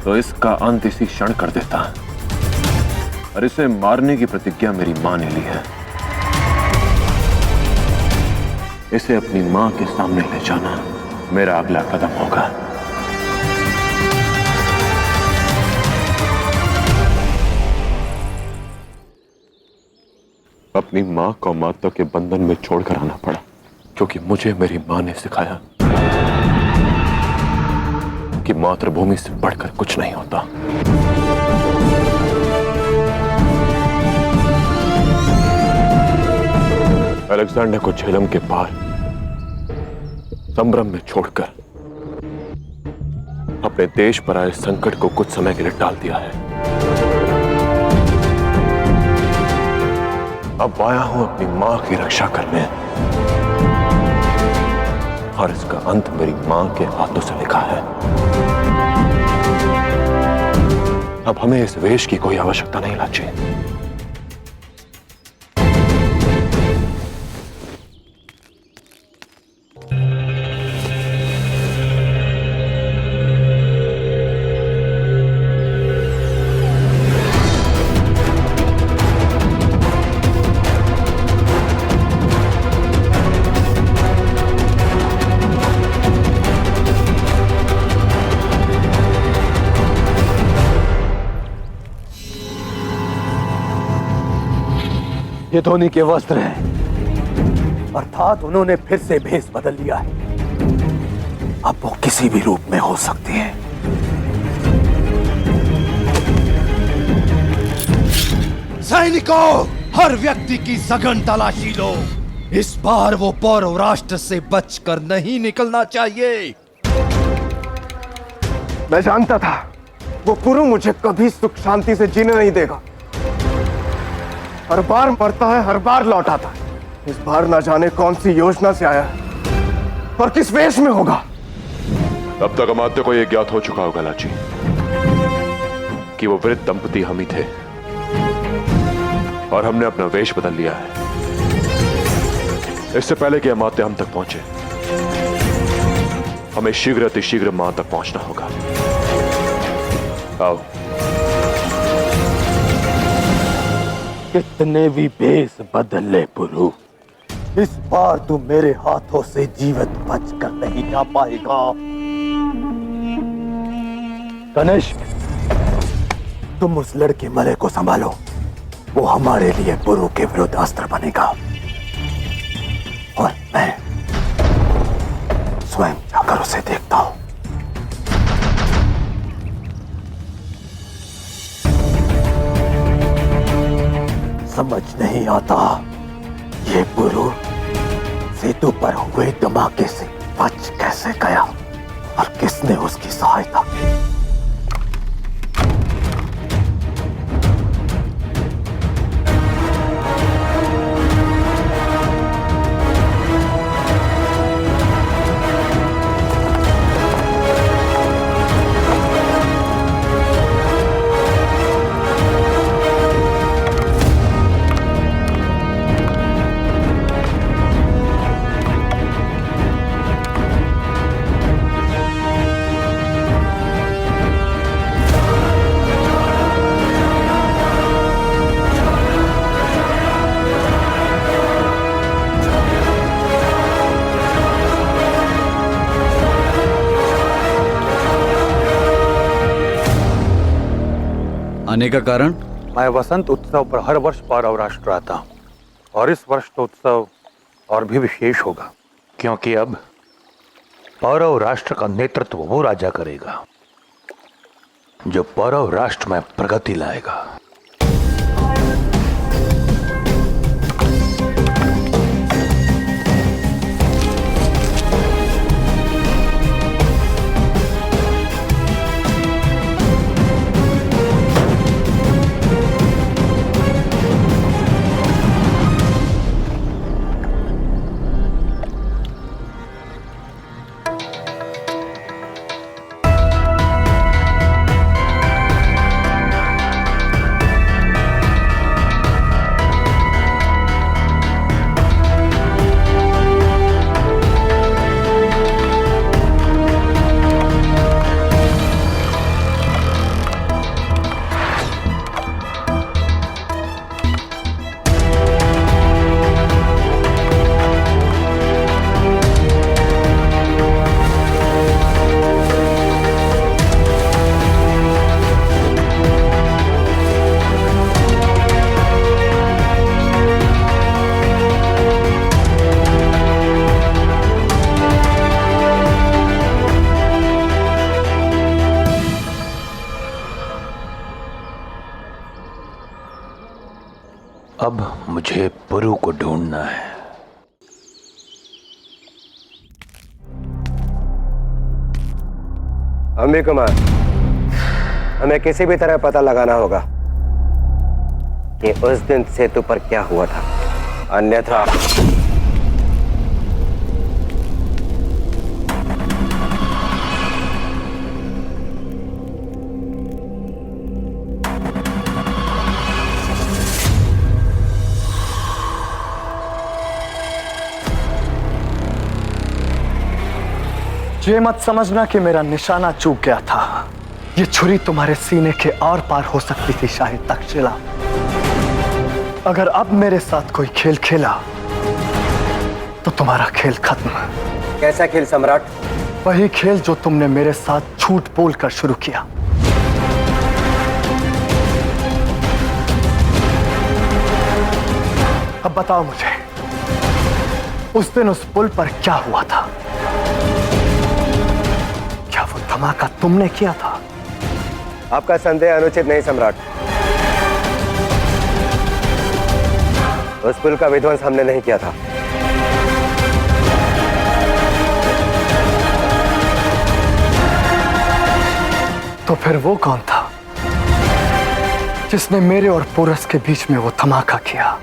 तो इसका अंत इसी क्षण कर देता। और इसे मारने की प्रतिज्ञा मेरी मां ने ली है। इसे अपनी मां के सामने ले जाना मेरा अगला कदम होगा। अपनी मां को माता के बंधन में छोड़कर आना पड़ा, क्योंकि मुझे मेरी मां ने सिखाया कि मातृभूमि से बढ़कर कुछ नहीं होता। अलेक्जेंडर को झेलम के पार संभ्रम में छोड़कर अपने देश पर आए संकट को कुछ समय के लिए टाल दिया है। अब आया हूं अपनी मां की रक्षा करने, और इसका अंत मेरी मां के हाथों से लिखा है। अब हमें इस वेश की कोई आवश्यकता नहीं लाची। ये धोनी के वस्त्र हैं, अर्थात उन्होंने फिर से भेष बदल लिया है। अब वो किसी भी रूप में हो सकते हैं। सैनिकों, हर व्यक्ति की सघन तलाशी लो। इस बार वो पौरव राष्ट्र से बचकर नहीं निकलना चाहिए। मैं जानता था वो पुरु मुझे कभी सुख शांति से जीने नहीं देगा। हर बार मरता है, हर बार लौट आता है। इस बार ना जाने कौन सी योजना से आया है और किस वेश में होगा। अब तक अमात्य को यह ज्ञात हो चुका होगा लाची कि वो वृद्ध दंपति हम ही थे, और हमने अपना वेश बदल लिया है। इससे पहले कि अमात्य हम तक पहुंचे, हमें शीघ्र अतिशीघ्र मां तक पहुंचना होगा। आओ। कितने भी भेष बदल ले पुरु, इस बार तू मेरे हाथों से जीवित बचकर नहीं जा पाएगा। कनिष्क, तुम उस लड़के मरे को संभालो। वो हमारे लिए पुरु के विरुद्ध अस्त्र बनेगा, और मैं स्वयं जाकर उसे देखता हूं। समझ नहीं आता ये पुरु सेतु पर हुए धमाके से बच कैसे गया, और किसने उसकी सहायता की। आने का कारण? मैं वसंत उत्सव पर हर वर्ष पौरव राष्ट्र आता हूँ, और इस वर्ष तो उत्सव और भी विशेष होगा, क्योंकि अब पौरव राष्ट्र का नेतृत्व वो राजा करेगा जो पौरव राष्ट्र में प्रगति लाएगा। पुरु को ढूंढना है। अम्बी कुमार, हमें किसी भी तरह पता लगाना होगा कि उस दिन सेतु पर क्या हुआ था, अन्यथा ये मत समझना कि मेरा निशाना चूक गया था। ये छुरी तुम्हारे सीने के आर पार हो सकती थी शाही तक्षशिला। अगर अब मेरे साथ कोई खेल खेला तो तुम्हारा खेल खत्म। कैसा खेल सम्राट? वही खेल जो तुमने मेरे साथ झूठ बोलकर शुरू किया। अब बताओ मुझे, उस दिन उस पुल पर क्या हुआ था? क्या वो धमाका तुमने किया था? आपका संदेह अनुचित नहीं सम्राट। उस पुल का विध्वंस हमने नहीं किया था। तो फिर वो कौन था जिसने मेरे और पोरस के बीच में वो धमाका किया?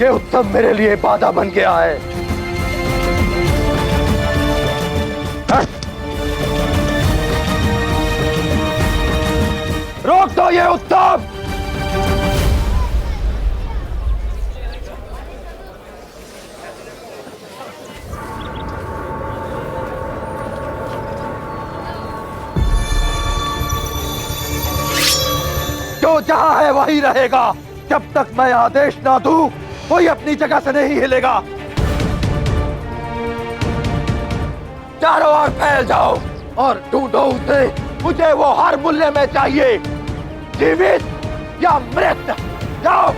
ये उत्सव मेरे लिए बाधा बन गया है। रोक दो ये उत्सव। जो जहां है वहीं रहेगा। जब तक मैं आदेश ना दूं, कोई अपनी जगह से नहीं हिलेगा। चारों ओर फैल जाओ और ढूंढो उसे। मुझे वो हर मूल्य में चाहिए, जीवित या मृत। जाओ।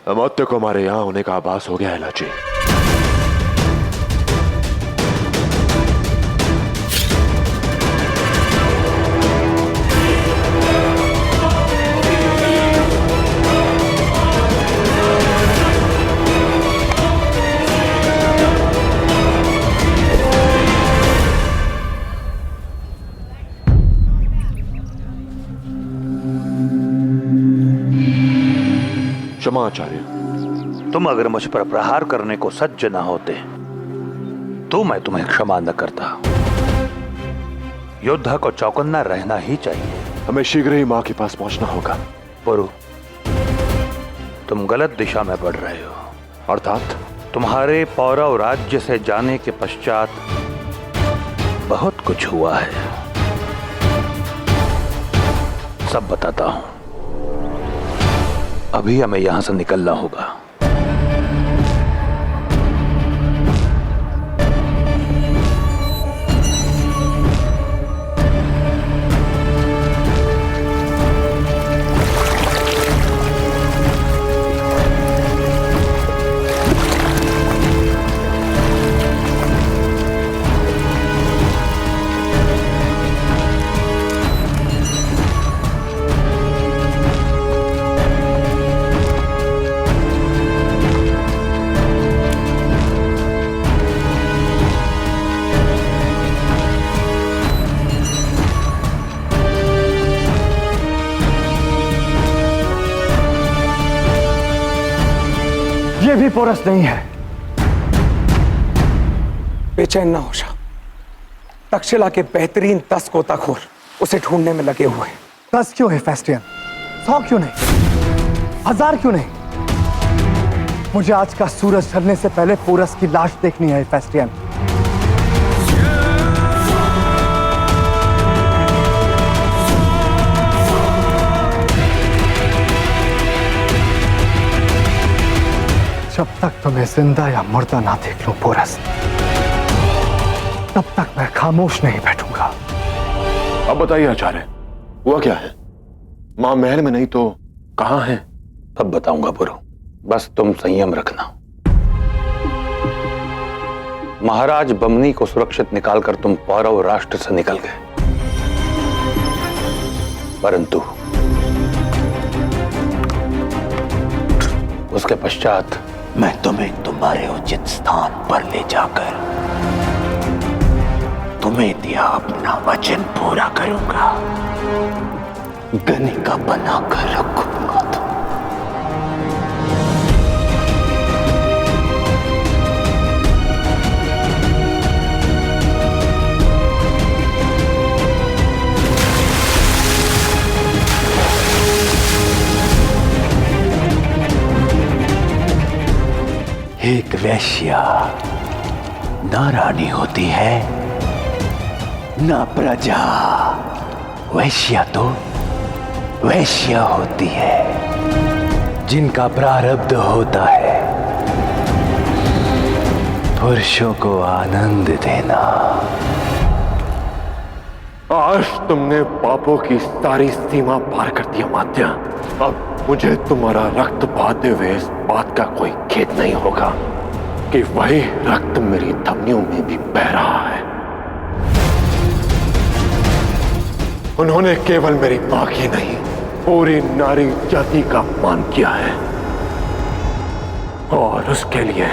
अमात्य को हमारे यहां होने का आभास हो गया है लाची। क्षमा आचार्य। तुम अगर मुझ पर प्रहार करने को सज्ज न होते तो मैं तुम्हें क्षमा न करता। योद्धा को चौकन्ना रहना ही चाहिए। हमें शीघ्र ही मां के पास पहुंचना होगा। पुरु, तुम गलत दिशा में बढ़ रहे हो। अर्थात? तुम्हारे पौरव राज्य से जाने के पश्चात बहुत कुछ हुआ है, सब बताता हूं। अभी हमें यहां से निकलना होगा। ये भी पोरस नहीं है। बेचैन ना हो जा। तक्षशिला के बेहतरीन 10 गोताखोर उसे ढूंढने में लगे हुए। 10 क्यों है फेस्टियन? 100 क्यों नहीं? 1000 क्यों नहीं? मुझे आज का सूरज ढलने से पहले पोरस की लाश देखनी है फेस्टियन। जब तक तुम्हें जिंदा या मुर्दा ना देख लूं पोरस, तब तक मैं खामोश नहीं बैठूंगा। अब बताइए आचार्य, हुआ क्या है? मां महल में नहीं तो कहां है? अब बताऊंगा पुरु, बस तुम संयम रखना। महाराज बमनी को सुरक्षित निकालकर तुम पौरव राष्ट्र से निकल गए, परंतु उसके पश्चात मैं तुम्हें तुम्हारे उचित स्थान पर ले जाकर तुम्हें दिया अपना वचन पूरा करूंगा। गनिका बनाकर रखूंगा। एक वैश्या ना रानी होती है ना प्रजा। वैश्या तो वैश्या होती है जिनका प्रारब्ध होता है पुरुषों को आनंद देना। आज तुमने पापों की सारी सीमा पार कर दी अमात्य। अब मुझे तुम्हारा रक्त बहाते हुए इस बात का कोई खेद नहीं होगा कि वही रक्त मेरी धमनियों में भी बह रहा है। उन्होंने केवल मेरी मां की नहीं, पूरी नारी जाति का अपमान किया है, और उसके लिए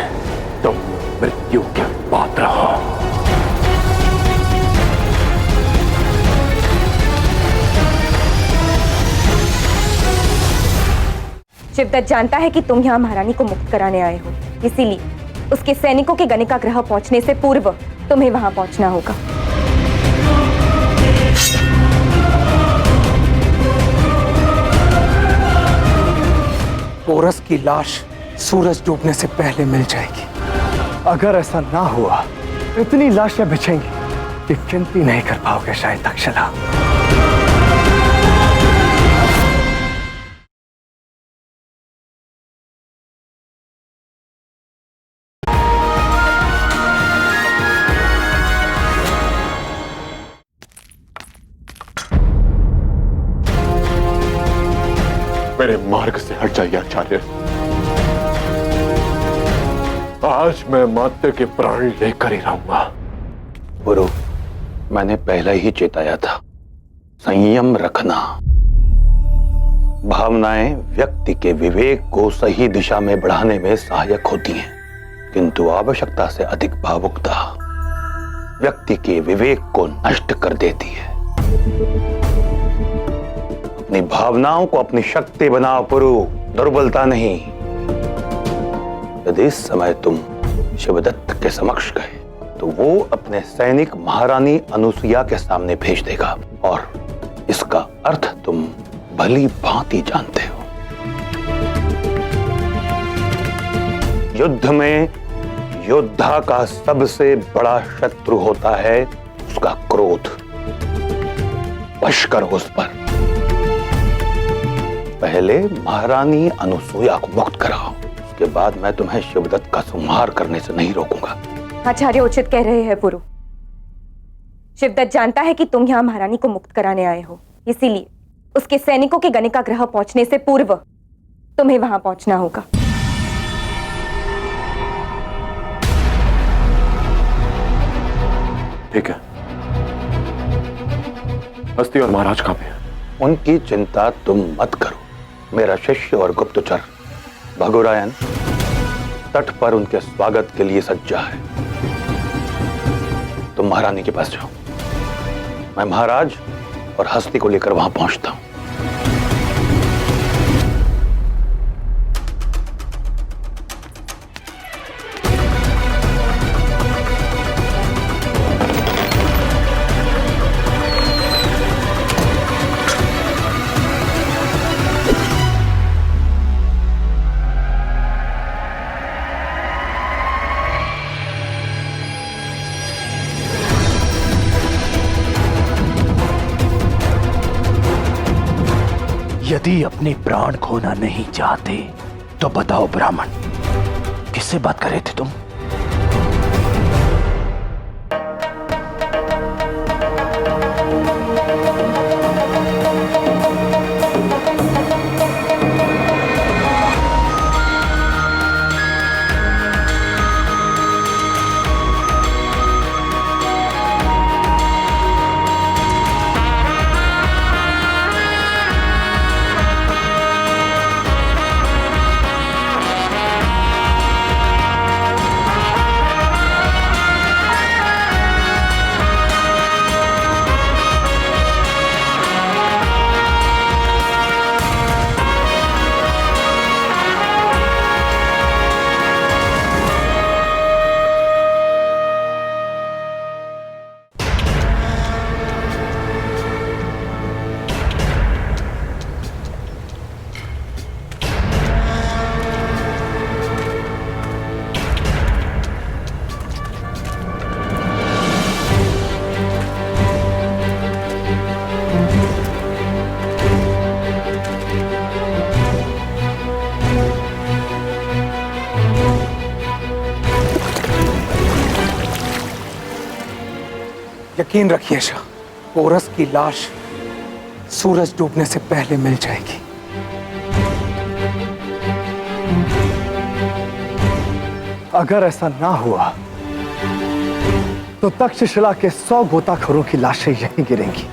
तुम मृत्यु के पात्र हो। शिवदत्त जानता है कि तुम यहाँ महारानी को मुक्त कराने आए हो, इसीलिए उसके सैनिकों के गनिका गृह पहुंचने से पूर्व तुम्हें वहां पहुंचना होगा। पोरस की लाश सूरज डूबने से पहले मिल जाएगी। अगर ऐसा ना हुआ, इतनी लाशें बिछेंगी कि गिनती नहीं कर पाओगे शायद तक्षशिला। मेरे मार्ग से हट जाइए आचार्य। आज मैं माते के प्राण लेकर ही रहूंगा। पुरु, मैंने पहले ही चेताया था, संयम रखना। भावनाएं व्यक्ति के विवेक को सही दिशा में बढ़ाने में सहायक होती हैं, किंतु आवश्यकता से अधिक भावुकता व्यक्ति के विवेक को नष्ट कर देती है। अपनी भावनाओं को अपनी शक्ति बनाओ पुरु, दुर्बलता नहीं। यदि इस समय तुम शिवदत्त के समक्ष गए तो वो अपने सैनिक महारानी अनुसुईया के सामने भेज देगा, और इसका अर्थ तुम भली भांति जानते हो। युद्ध में योद्धा का सबसे बड़ा शत्रु होता है उसका क्रोध। वश करो उस पर। पहले महारानी अनुसुईया को मुक्त कराओ, उसके बाद मैं तुम्हें शिवदत्त का संहार करने से नहीं रोकूंगा। आचार्य उचित कह रहे हैं पुरु। शिवदत्त जानता है कि तुम यहाँ महारानी को मुक्त कराने आए हो, इसीलिए उसके सैनिकों के गणिका गृह पहुंचने से पूर्व तुम्हें वहां पहुंचना होगा। ठीक है। हस्ती और महाराज कहां पे? उनकी चिंता तुम मत करो। मेरा शिष्य और गुप्तचर भगुरायन तट पर उनके स्वागत के लिए सज्जा है। तुम महारानी के पास जाओ, मैं महाराज और हस्ती को लेकर वहां पहुंचता हूं। यदि अपने प्राण खोना नहीं चाहते तो बताओ ब्राह्मण, किससे बात कर रहे थे तुम? यकीन रखिए शाह, पोरस की लाश सूरज डूबने से पहले मिल जाएगी। अगर ऐसा ना हुआ तो तक्षशिला के 100 गोताखोरों की लाशें यहीं गिरेंगी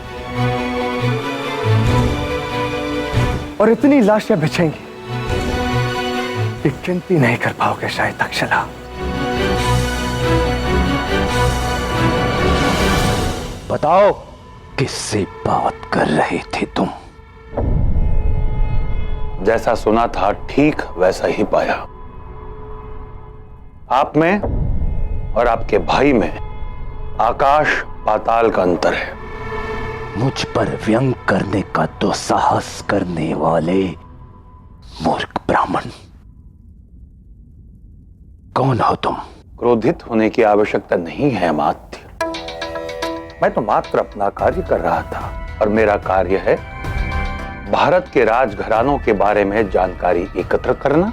और इतनी लाशें बिछेंगी कि गिनती नहीं कर पाओगे शायद तक्षशिला। बताओ, किससे बात कर रहे थे तुम? जैसा सुना था ठीक वैसा ही पाया। आप में और आपके भाई में आकाश पाताल का अंतर है। मुझ पर व्यंग करने का दुस्साहस करने वाले मूर्ख ब्राह्मण, कौन हो तुम? क्रोधित होने की आवश्यकता नहीं है अमात्य। मैं तो मात्र अपना कार्य कर रहा था और मेरा कार्य है भारत के राजघरानों के बारे में जानकारी एकत्र करना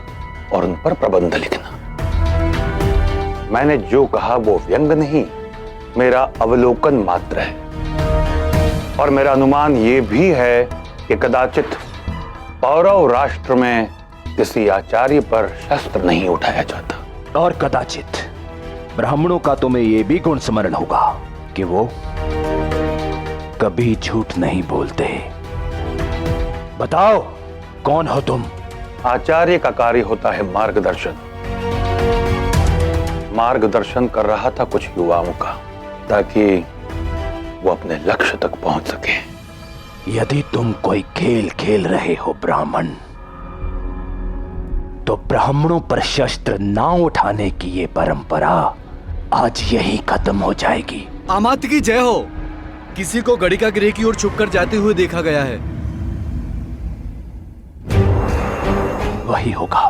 और उन पर प्रबंध लिखना। मैंने जो कहा वो व्यंग नहीं, मेरा अवलोकन मात्र है। और मेरा अनुमान ये भी है कि कदाचित पौरव राष्ट्र में किसी आचार्य पर शस्त्र नहीं उठाया जाता। और कदाचित ब्राह्मणों का तुम्हें यह भी गुण स्मरण होगा कि वो कभी झूठ नहीं बोलते। बताओ, कौन हो तुम? आचार्य का कार्य होता है मार्गदर्शन। मार्गदर्शन कर रहा था कुछ युवाओं का, ताकि वो अपने लक्ष्य तक पहुंच सके। यदि तुम कोई खेल खेल रहे हो ब्राह्मण, तो ब्राह्मणों पर शस्त्र ना उठाने की ये परंपरा आज यही खत्म हो जाएगी। अमात्य की जय हो। किसी को गड़िका गिरे की ओर छुपकर जाते हुए देखा गया है। वही होगा।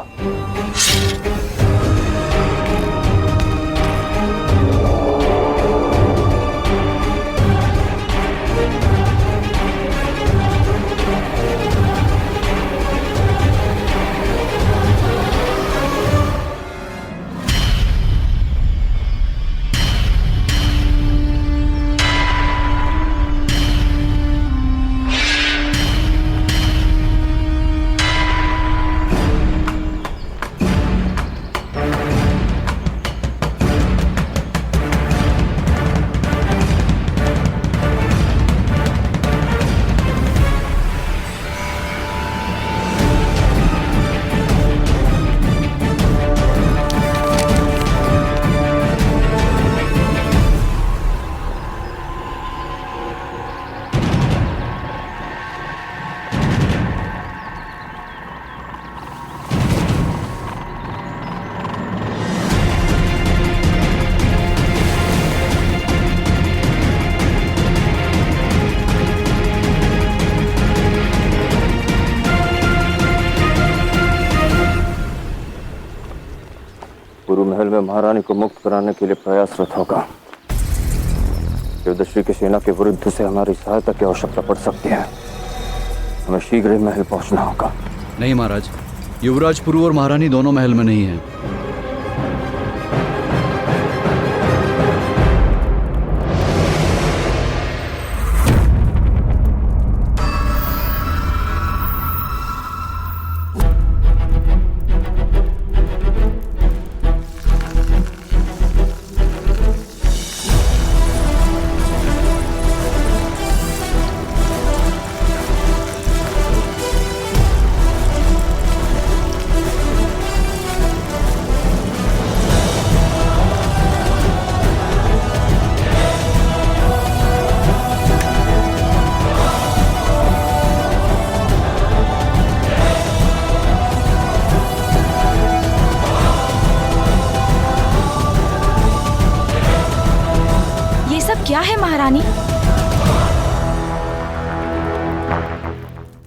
गुरु महल में महारानी को मुक्त कराने के लिए प्रयासरत होगा। युद्धश्री की सेना के विरुद्ध से हमारी सहायता की आवश्यकता पड़ सकती है। हमें शीघ्र ही महल पहुंचना होगा। नहीं महाराज, युवराज पुरु और महारानी दोनों महल में नहीं हैं। क्या है महारानी?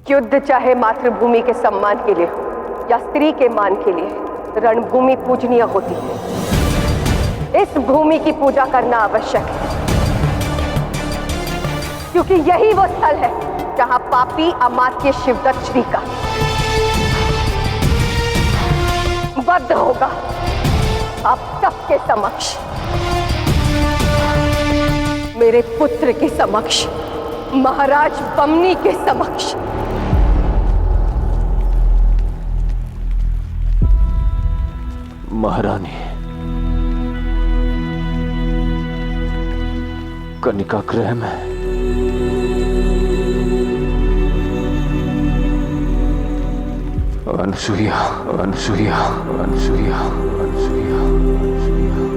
युद्ध चाहे मातृभूमि के सम्मान के लिए हो या स्त्री के मान के लिए, रणभूमि पूजनीय होती है। इस भूमि की पूजा करना आवश्यक है, क्योंकि यही वो स्थल है जहां पापी अमात्य शिवदत्त श्री का वध होगा। आप सबके समक्ष, मेरे पुत्र के समक्ष, महाराज बमनी के समक्ष। महारानी, कनिका गृह में अनसुईया, अनसुईया, अनसुईया, अनसुईया, अनसुईया।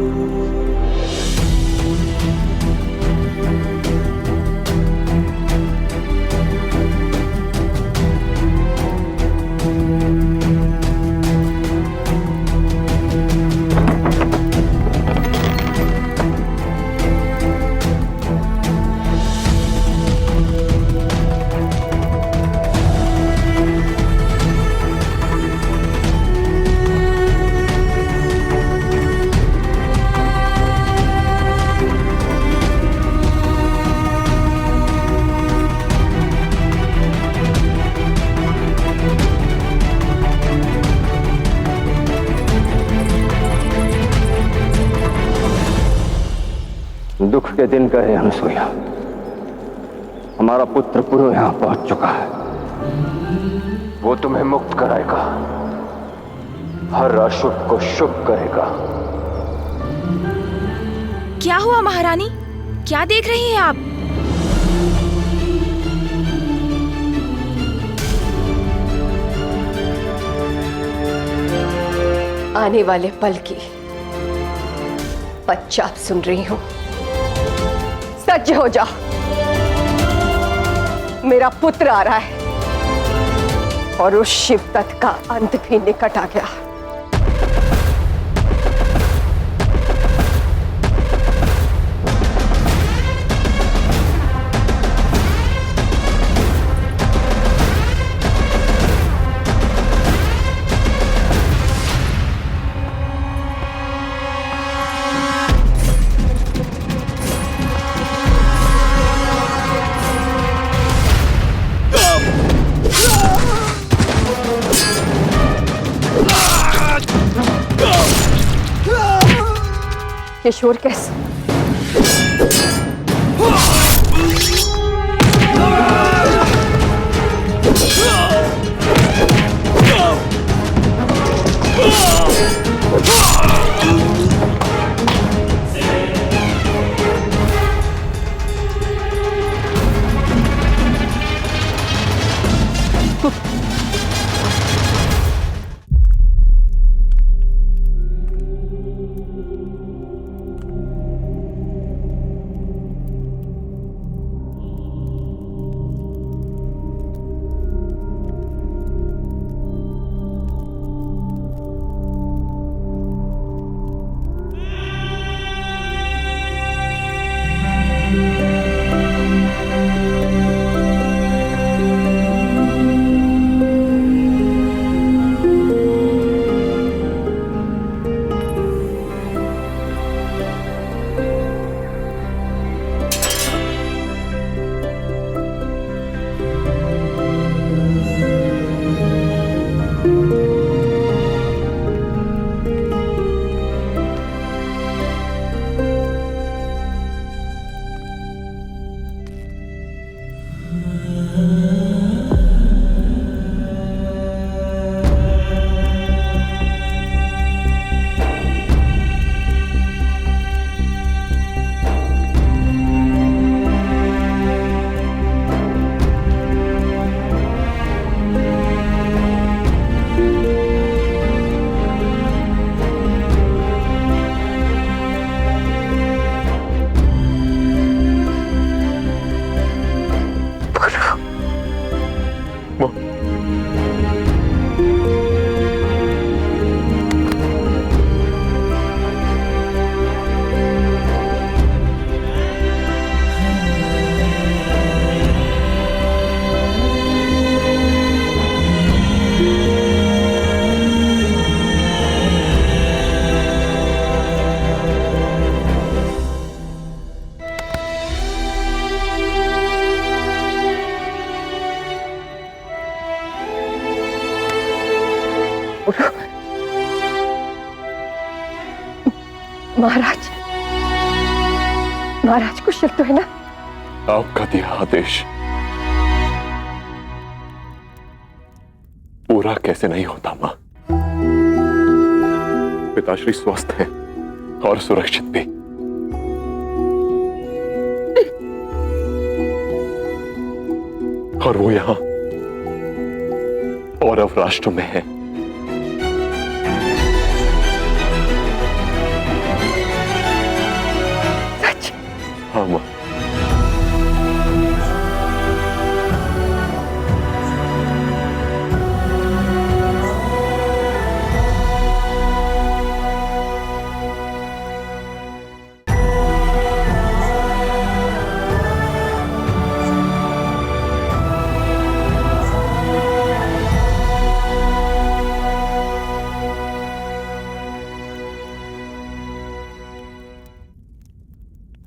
दुख के दिन गए अनसुईया। हमारा पुत्र पुरु यहां पहुंच चुका है। वो तुम्हें मुक्त कराएगा, हर अशुभ को शुभ करेगा। क्या हुआ महारानी? क्या देख रही हैं आप? आने वाले पल की पश्चात सुन रही हूं। सज्ज हो जा, मेरा पुत्र आ रहा है। और उस शिवदत्त का अंत भी निकट आ गया। किशोर कैसे? महाराज, महाराज कुशल तो है ना? आपका दिया आदेश पूरा कैसे नहीं होता मां? पिताश्री स्वस्थ हैं और सुरक्षित भी। और वो यहां पौरव राष्ट्र में है। सच? हाँ मां।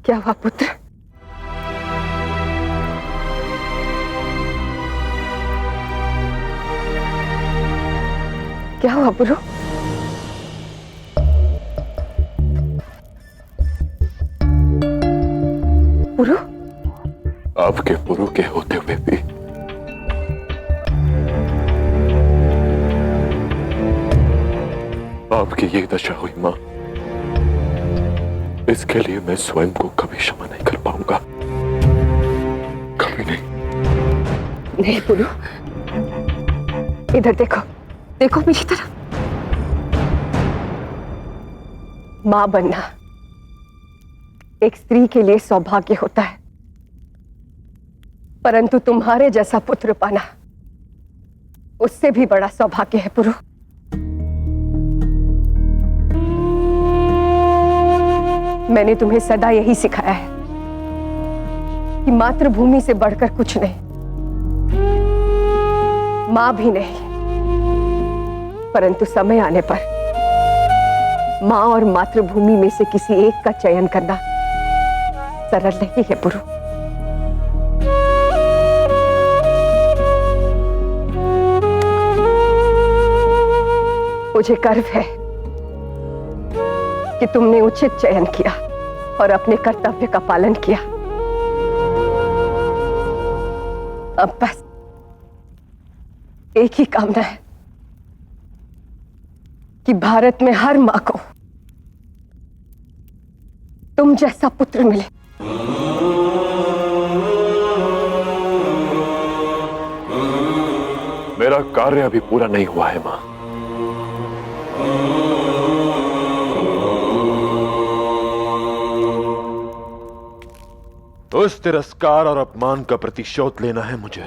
क्या हुआ पुत्र? क्या हुआ पुरु? पुरु? आपके पुरु के होते हुए भी आपकी ये दशा हुई मां, इसके लिए मैं स्वयं को कभी क्षमा नहीं कर पाऊंगा। कभी नहीं। नहीं पुरु, इधर देखो, देखो मेरी तरफ। मां बनना एक स्त्री के लिए सौभाग्य होता है, परंतु तुम्हारे जैसा पुत्र पाना उससे भी बड़ा सौभाग्य है पुरु। मैंने तुम्हें सदा यही सिखाया है कि मातृभूमि से बढ़कर कुछ नहीं, मां भी नहीं, परंतु समय आने पर मां और मातृभूमि में से किसी एक का चयन करना सरल नहीं है पुरु। मुझे गर्व है कि तुमने उचित चयन किया और अपने कर्तव्य का पालन किया। अब बस एक ही कामना है कि भारत में हर मां को तुम जैसा पुत्र मिले। मेरा कार्य अभी पूरा नहीं हुआ है मां। उस तिरस्कार और अपमान का प्रतिशोध लेना है मुझे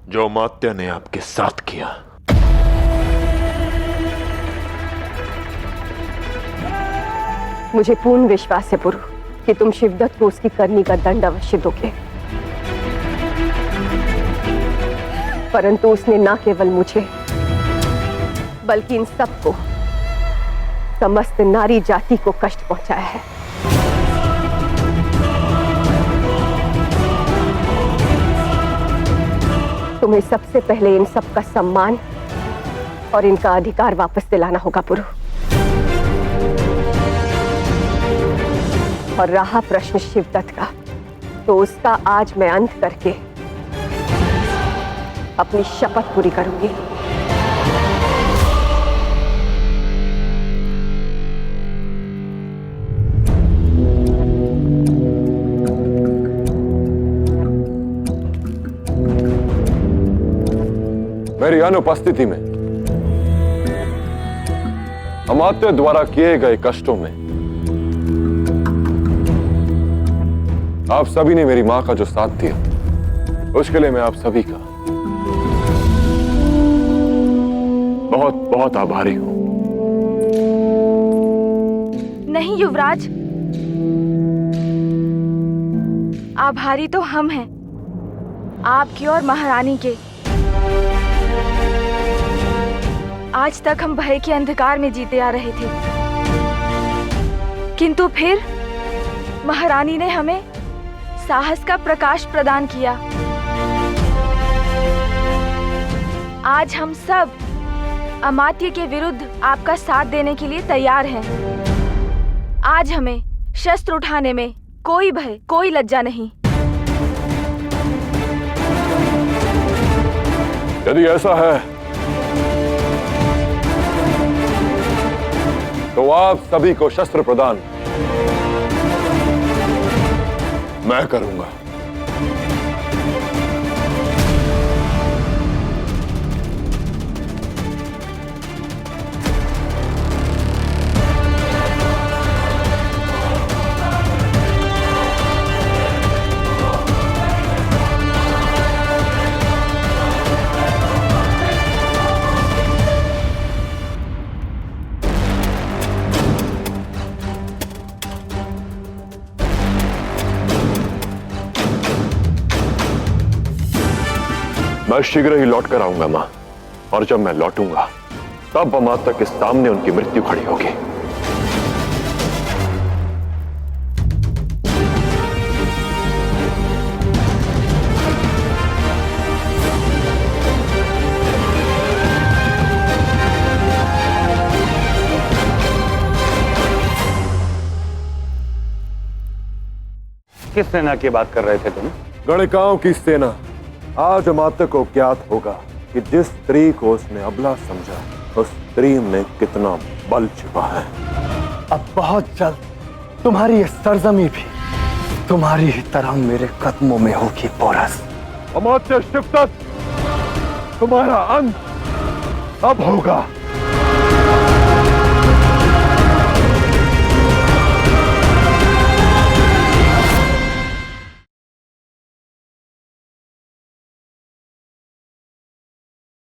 जो अमात्य ने आपके साथ किया। मुझे पूर्ण विश्वास है पुरु कि तुम शिवदत्त को उसकी करनी का दंड अवश्य दोगे, परंतु उसने न केवल मुझे बल्कि इन सबको, समस्त नारी जाति को कष्ट पहुंचाया है। तुम्हें सबसे पहले इन सब का सम्मान और इनका अधिकार वापस दिलाना होगा पुरु। और रहा प्रश्न शिवदत्त का, तो उसका आज मैं अंत करके अपनी शपथ पूरी करूंगी। मेरी अनुपस्थिति में अमात्य द्वारा किए गए कष्टों में आप सभी ने मेरी मां का जो साथ दिया, उसके लिए मैं आप सभी का बहुत बहुत आभारी हूं। नहीं युवराज, आभारी तो हम हैं, आपकी और महारानी के। आज तक हम भय के अंधकार में जीते आ रहे थे, किंतु फिर महारानी ने हमें साहस का प्रकाश प्रदान किया। आज हम सब अमात्य के विरुद्ध आपका साथ देने के लिए तैयार हैं। आज हमें शस्त्र उठाने में कोई भय, कोई लज्जा नहीं। यदि ऐसा है तो आप सभी को शस्त्र प्रदान मैं करूंगा। मैं शीघ्र ही लौट कर आऊंगा मां, और जब मैं लौटूंगा तब अमात्य के सामने उनकी मृत्यु खड़ी होगी। किस सेना की बात कर रहे थे तुम? गणिकाओं की सेना। आज अमात्य को ज्ञात होगा कि जिस स्त्री को उसने अबला समझा, उस स्त्री में कितना बल छिपा है। अब बहुत जल्द तुम्हारी ये सरजमी भी तुम्हारी ही तरह मेरे कदमों में होगी पोरस। अमात्य शिवदत्त, तुम्हारा अंत अब होगा।